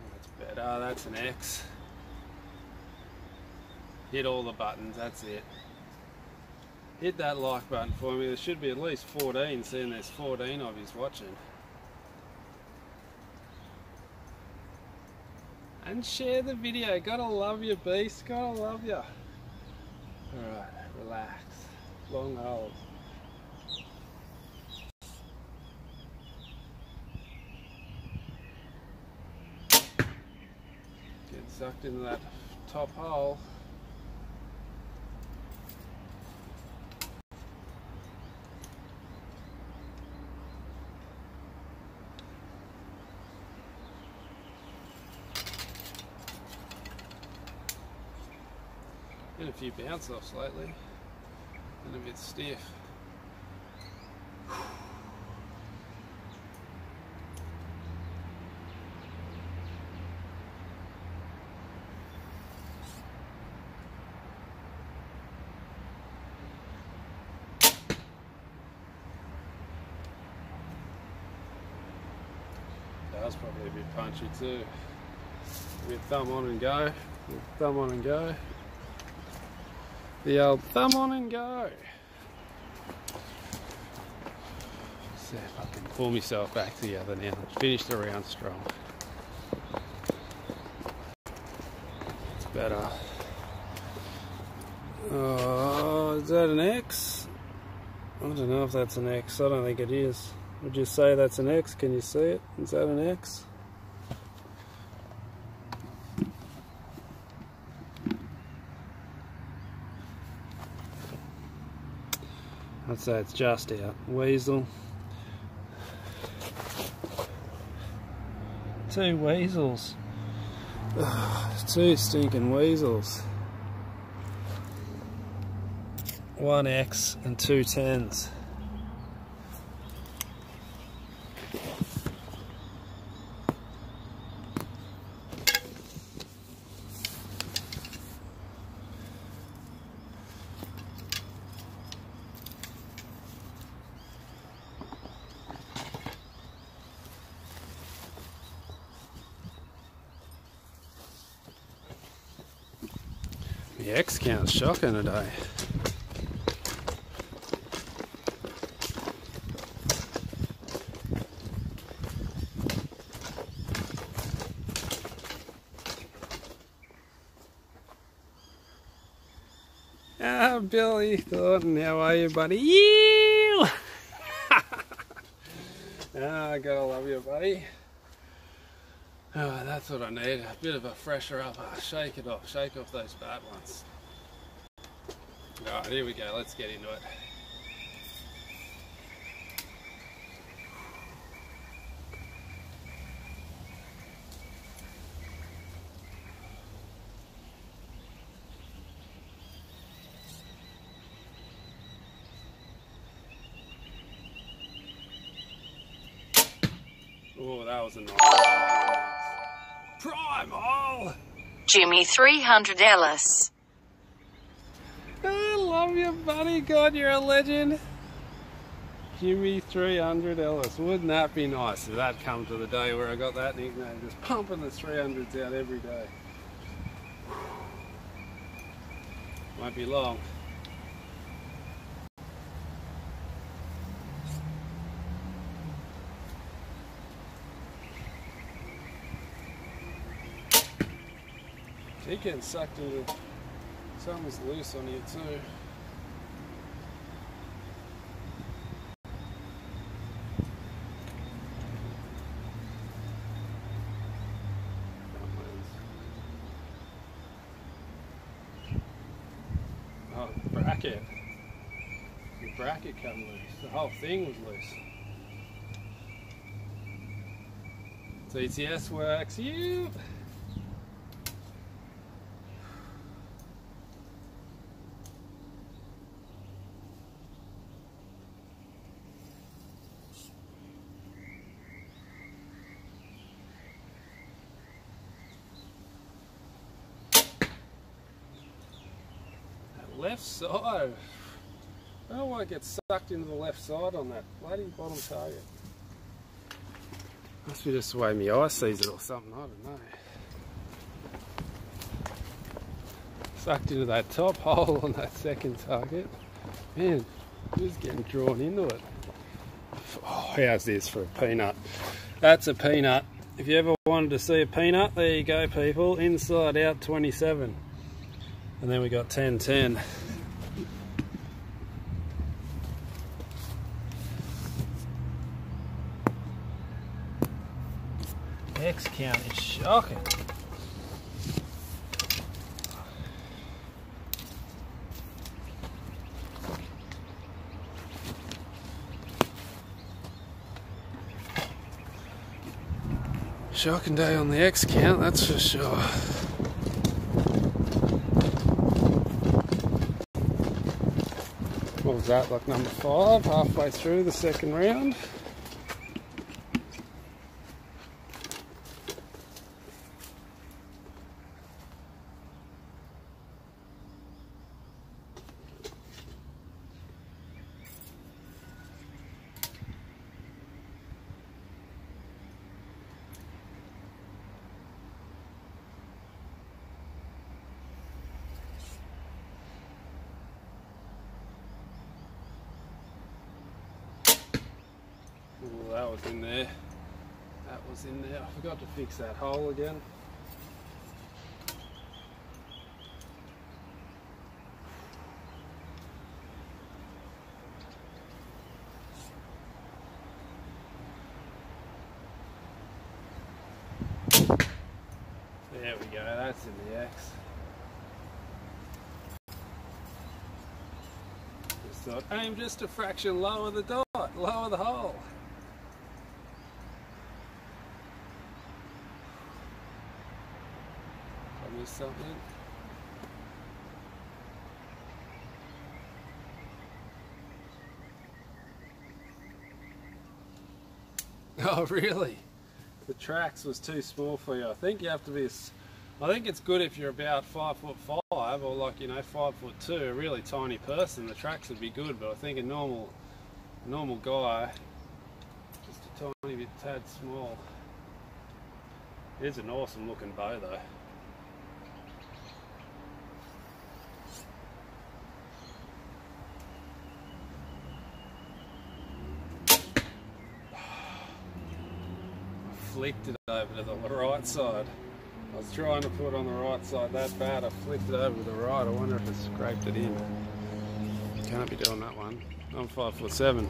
That's better, that's an X. Hit all the buttons, that's it. Hit that like button for me, there should be at least 14, seeing there's 14 of you watching. And share the video, gotta love you beast, gotta love you. Alright, relax, long hold. Get sucked into that top hole. Been a few bounce offs lately. Been a bit stiff. That was probably a bit punchy too. A bit thumb on and go. Thumb on and go. The old thumb on and go. See if I can pull myself back together now. I've finished the round strong. It's better. Oh, is that an X? I don't know if that's an X. I don't think it is. Would you say that's an X? Can you see it? Is that an X? I'd say it's just out. Weasel. 2 weasels. Ugh, 2 stinking weasels. 1 X and 2 10s. The X count's shocking today. Ah, Billy Thornton, how are you, buddy? You! Ah, gotta love you, buddy. Oh, that's what I need, a bit of a fresher up. Shake it off, shake off those bad ones. Alright, here we go, let's get into it. Oh, that was a nice primal! Jimi 300 Ellis. I love you, buddy. God, you're a legend. Jimi 300 Ellis. Wouldn't that be nice if that come to the day where I got that nickname? Just pumping the 300s out every day. Won't be long. He getting sucked into something's loose on here too. Oh, bracket. The bracket come loose. The whole thing was loose. TTS works. You. Left side. I don't know why I get sucked into the left side on that bloody bottom target. Must be just the way my eye sees it or something, I don't know. Sucked into that top hole on that second target. Man, just getting drawn into it. Oh, how's this for a peanut? That's a peanut. If you ever wanted to see a peanut, there you go, people. Inside out 27. And then we got 10-10. X count is shocking. Shocking day on the X count, that's for sure. was that? Like number 5, halfway through the second round. Ooh, that was in there. That was in there. I forgot to fix that hole again. There we go, that's in the X. Just thought, aim just a fraction lower the dot, lower the hole. I missed something. Oh really? The tracks was too small for you. I think you have to be, I think it's good if you're about 5'5" or like, you know, 5'2", a really tiny person, the tracks would be good, but I think a normal guy, just a tiny bit tad small. It is an awesome looking bow though. Flicked it over to the right side. I was trying to put it on the right side that bad, I flicked it over to the right. I wonder if it scraped it in. Can't be doing that one. I'm 5'7".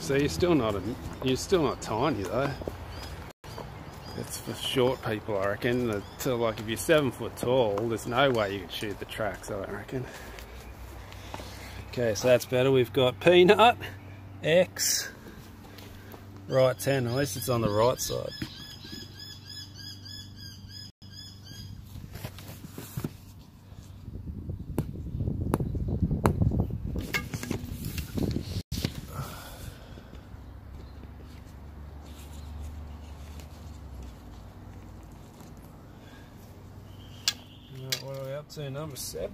So you're still not tiny though. It's for short people, I reckon. So like if you're 7 foot tall, there's no way you could shoot the tracks, I reckon. Okay, so that's better. We've got peanut, X, right 10, at least it's on the right side. Right, what are we up to? Number 7.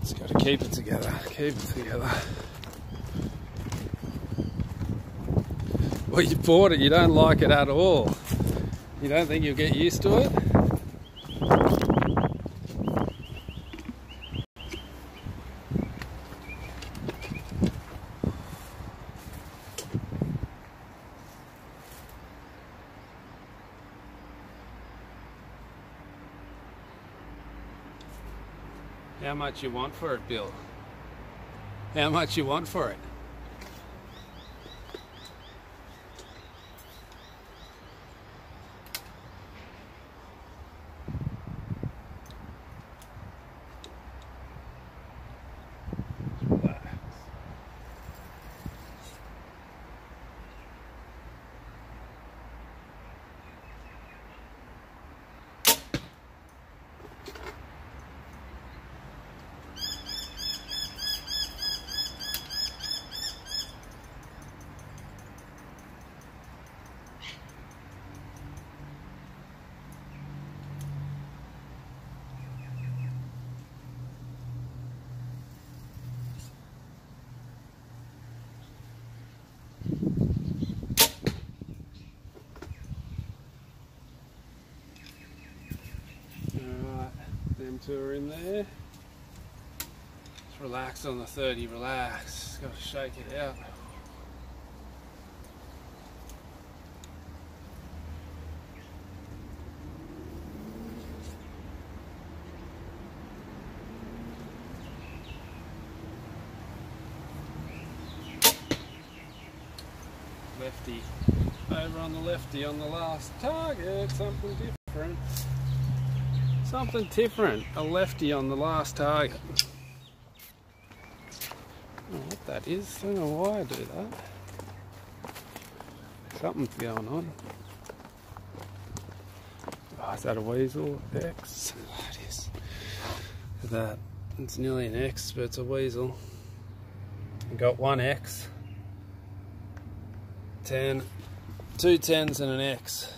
Just got to keep it together, keep it together. Well, you bought it, you don't like it at all. You don't think you'll get used to it? How much you want for it, Bill? How much you want for it? Them two are in there. Just relax on the 30, relax. Just got to shake it out. Lefty. Over on the lefty on the last target. Something different. Something different, a lefty on the last target. I don't know what that is, I don't know why I do that. Something's going on. Oh, is that a weasel? X? Oh, it is. Look at that. It's nearly an X, but it's a weasel. I've got one X, 10, 2 10s and an X.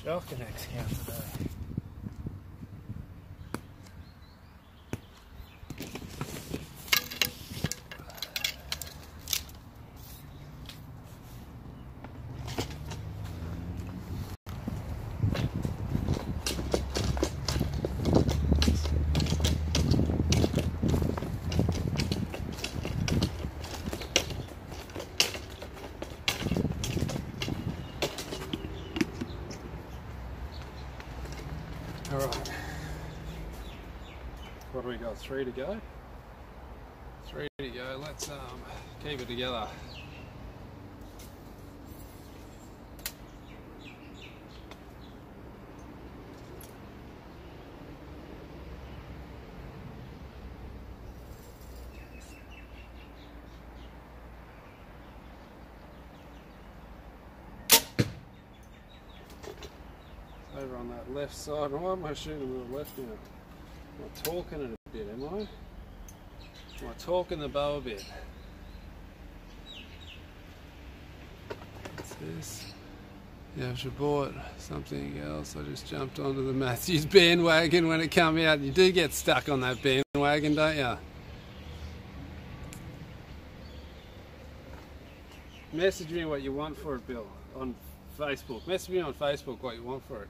Shocking X count today. Alright, what do we got? 3 to go? 3 to go, let's keep it together. Over on that left side. Why am I shooting to the left now? Am I talking it a bit, am I? Am I talking the bow a bit? What's this? Yeah, I should bought something else. I just jumped onto the Mathews bandwagon when it came out. You do get stuck on that bandwagon, don't you? Message me what you want for it, Bill, on Facebook. Message me on Facebook what you want for it.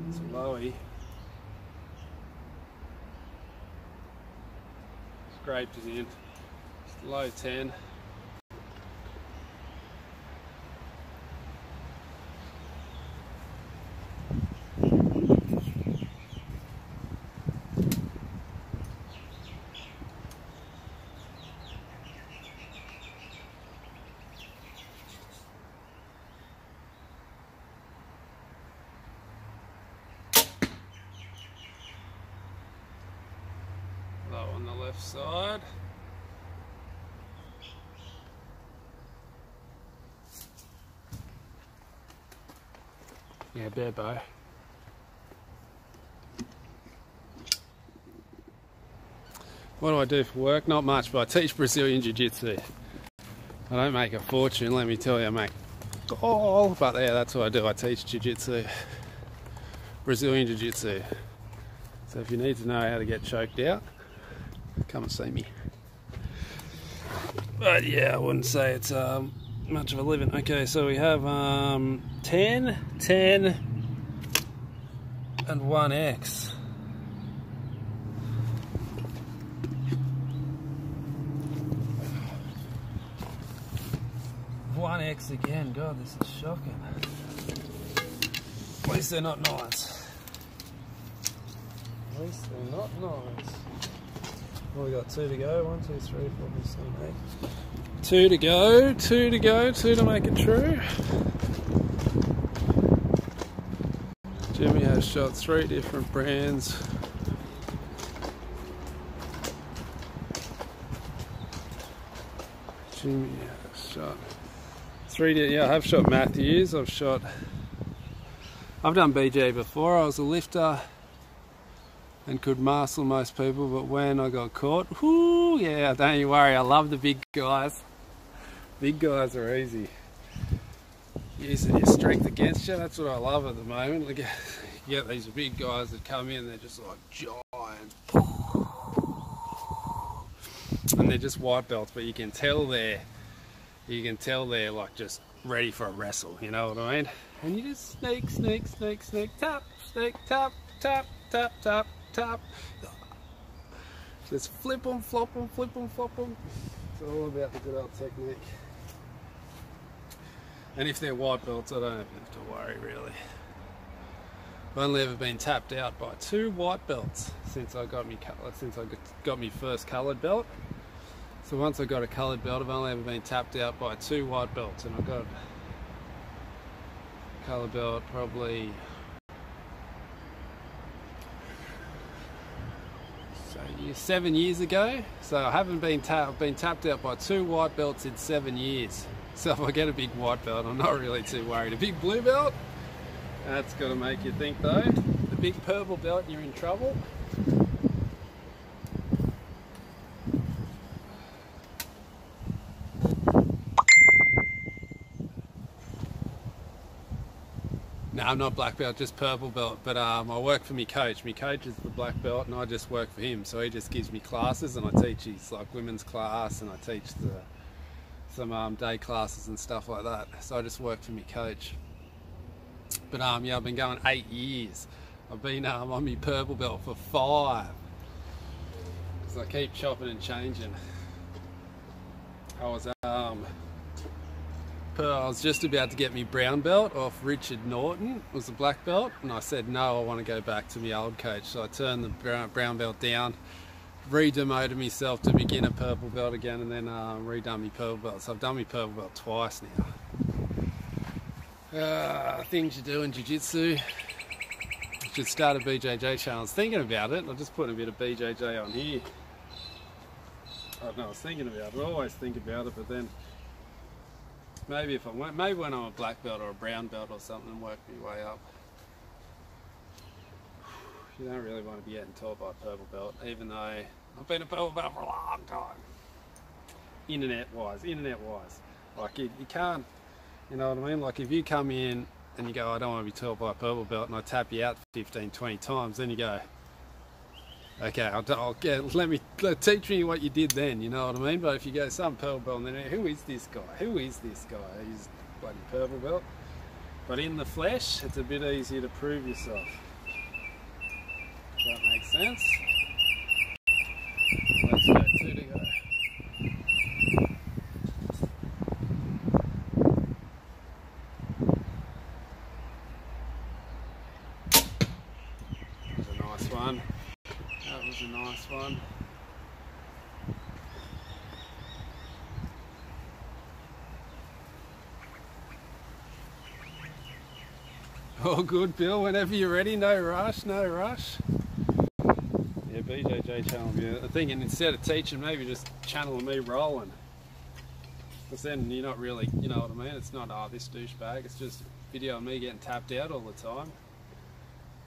It's lowy. Scraped it in. It's low 10. Low on the left side. Yeah, bare bow. What do I do for work? Not much, but I teach Brazilian Jiu-jitsu. I don't make a fortune, let me tell you, I make all, but yeah, that's what I do. I teach Jiu-jitsu, Brazilian Jiu-jitsu. So if you need to know how to get choked out, come and see me. But yeah, I wouldn't say it's much of a living. Okay, so we have 10, 10, and 1x. One X again. God, this is shocking. At least they're not nice. At least they're not nice. Well, we got 2 to go. 1, 2, 3, 4, 5, 6, 7, 8. 2 to go. 2 to go. 2 to make it true. Jimi has shot 3 different brands. Jimi has shot 3. Yeah, I have shot Mathews. I've done BJ before. I was a lifter and could muscle most people, but when I got caught, whoo, yeah, don't you worry, I love the big guys. Big guys are easy. Using your strength against you, that's what I love at the moment. Look, you get these big guys that come in, they're just like giant. And they're just white belts, but you can tell they're like just ready for a wrestle, you know what I mean? And you just sneak, sneak, sneak, sneak, tap, sneak, tap, tap, tap, tap, tap. Just flip them, flop them, flip them, flop them. It's all about the good old technique. And if they're white belts, I don't have to worry really. I've only ever been tapped out by 2 white belts since I got me first coloured belt. So once I got a coloured belt, I've only ever been tapped out by 2 white belts, and I got a coloured belt probably 7 years ago. So I haven't been tapped out by 2 white belts in 7 years. So if I get a big white belt, I'm not really too worried. A big blue belt, that's got to make you think though. The big purple belt, you're in trouble. No, I'm not black belt, just purple belt, but I work for me coach. My coach is the black belt and I just work for him. So he just gives me classes and I teach his like women's class and I teach some day classes and stuff like that. So I just work for me coach. But yeah, I've been going 8 years. I've been on my purple belt for 5. Because I keep chopping and changing. I was just about to get me brown belt off Richard Norton. It was a black belt, and I said no, I want to go back to my old coach. So I turned the brown belt down, re-demoted myself to beginner purple belt again, and then redone my purple belt. So I've done my purple belt twice now. Things you do in Jiu-jitsu. Should start a BJJ channel. I was thinking about it. I'm just putting a bit of BJJ on here. I don't know, I was thinking about it. I always think about it, but then maybe when I'm a black belt or a brown belt or something, work my way up. You don't really want to be getting taught by a purple belt, even though I've been a purple belt for a long time. Internet wise. Like you can't, you know what I mean? Like if you come in and you go, I don't want to be taught by a purple belt, and I tap you out 15, 20 times, then you go, okay, teach me what you did then, you know what I mean? But if you go some purple belt and then, who is this guy? He's bloody purple belt. But in the flesh, it's a bit easier to prove yourself. Does that make sense? Let's go, 2 to go. That was a nice one. That was a nice one. All good, Bill. Whenever you're ready, no rush, no rush. Yeah, BJJ channel. Yeah. I'm thinking instead of teaching, maybe just channel me rolling. Because then you're not really, you know what I mean? It's not, oh, this douchebag. It's just video of me getting tapped out all the time.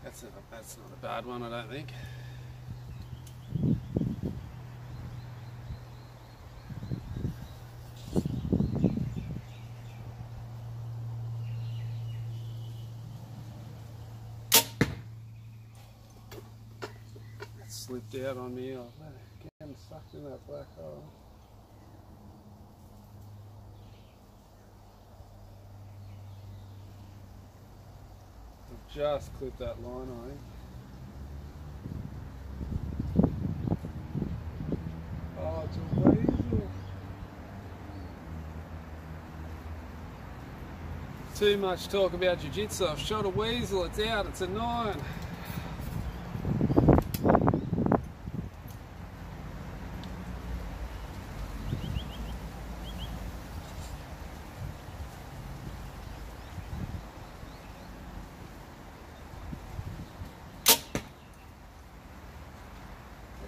That's not a bad one, I don't think. Slipped out on me. Oh, getting sucked in that black hole. I've just clipped that line, I think. Oh, it's a weasel. Too much talk about jiu-jitsu. I've shot a weasel. It's out. It's a 9.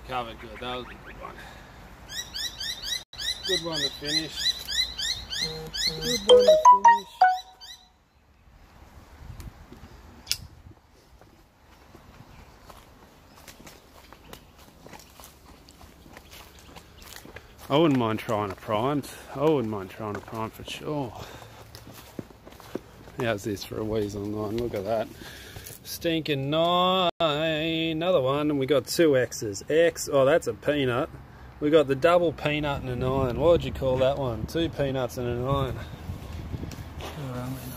Covered good, that was a good one. Good one to finish. Good one to finish. I wouldn't mind trying a primed. For sure. How's this for a weasel 9? Look at that. Stinking 9. Another one, and we got 2 X's. X, oh, that's a peanut. We got the double peanut and a 9. What would you call that one? 2 peanuts and a 9.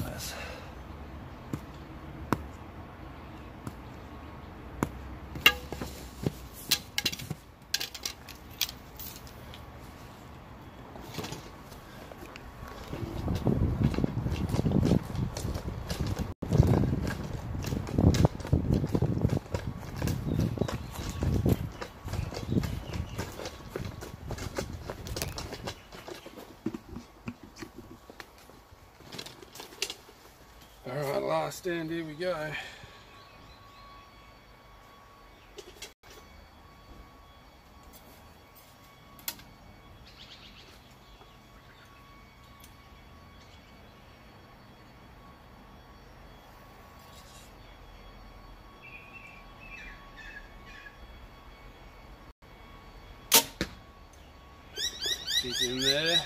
Nice. Alright, last stand, here we go. She's in there.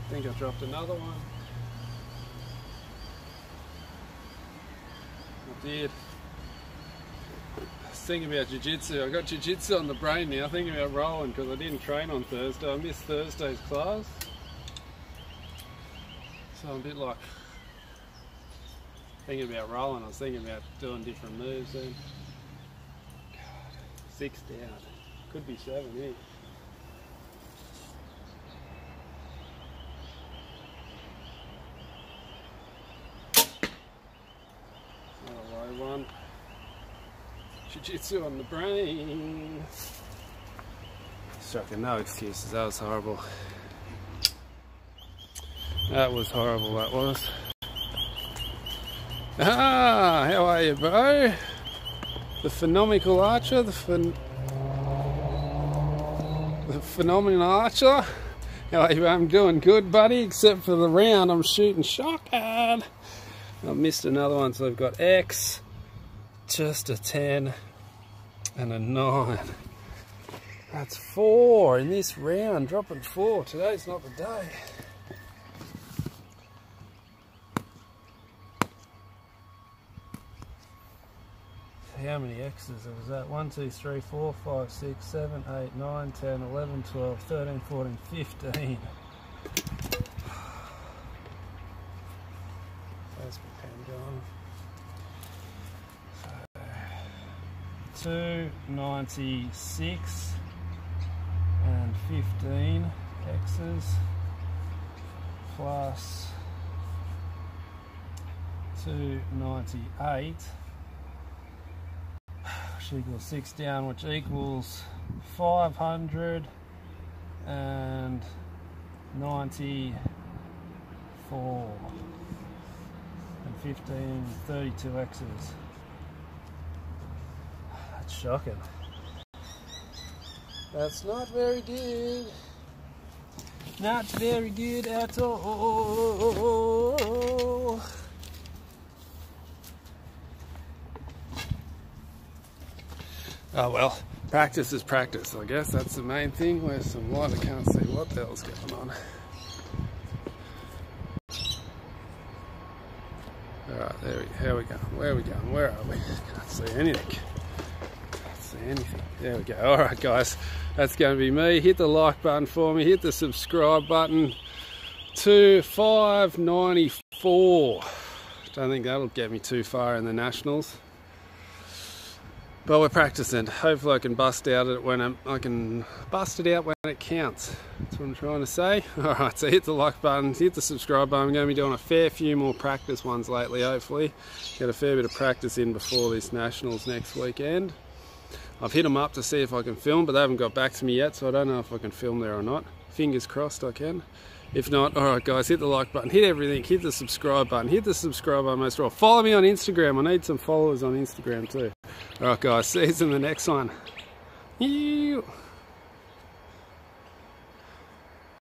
I think I dropped another one. I did. I was thinking about Jiu-jitsu. I got Jiu-jitsu on the brain now, thinking about rolling because I didn't train on Thursday. I missed Thursday's class. So I'm a bit like thinking about rolling. I was thinking about doing different moves then. God, 6 down. Could be 7 here. One. Jiu-jitsu on the brain. Striking, no excuses, that was horrible. That was horrible, that was. Ah, how are you, bro? The phenomenal archer, the phenomenal archer. How are you? I'm doing good, buddy, except for the round I'm shooting shotgun. I missed another one, so I've got X, just a 10, and a 9. That's 4 in this round, dropping 4. Today's not the day. How many X's was that? 1, 2, 3, 4, 5, 6, 7, 8, 9, 10, 11, 12, 13, 14, 15. That's my pen gone. So, 296 and 15 X's plus 298, which equals 6 down, which equals 594 and 15, 32 X's. That's shocking. That's not very good. Not very good at all. Oh well, practice is practice, I guess. That's the main thing. Where's some light? I can't see what the hell's going on. Alright, there we go. How are we going? Where are we going? Where are we? Can't see anything. Can't see anything. There we go. Alright guys, that's going to be me. Hit the like button for me. Hit the subscribe button to 594. Don't think that'll get me too far in the nationals. But we're practicing. Hopefully I can bust out it when I can bust it out when it counts. That's what I'm trying to say. Alright, so hit the like button, hit the subscribe button. I'm going to be doing a fair few more practice ones lately, hopefully. Get a fair bit of practice in before this nationals next weekend. I've hit them up to see if I can film, but they haven't got back to me yet, so I don't know if I can film there or not. Fingers crossed I can. If not, alright guys, hit the like button, hit everything, hit the subscribe button, hit the subscribe button most of all. Follow me on Instagram, I need some followers on Instagram too. Alright guys, see you in the next one.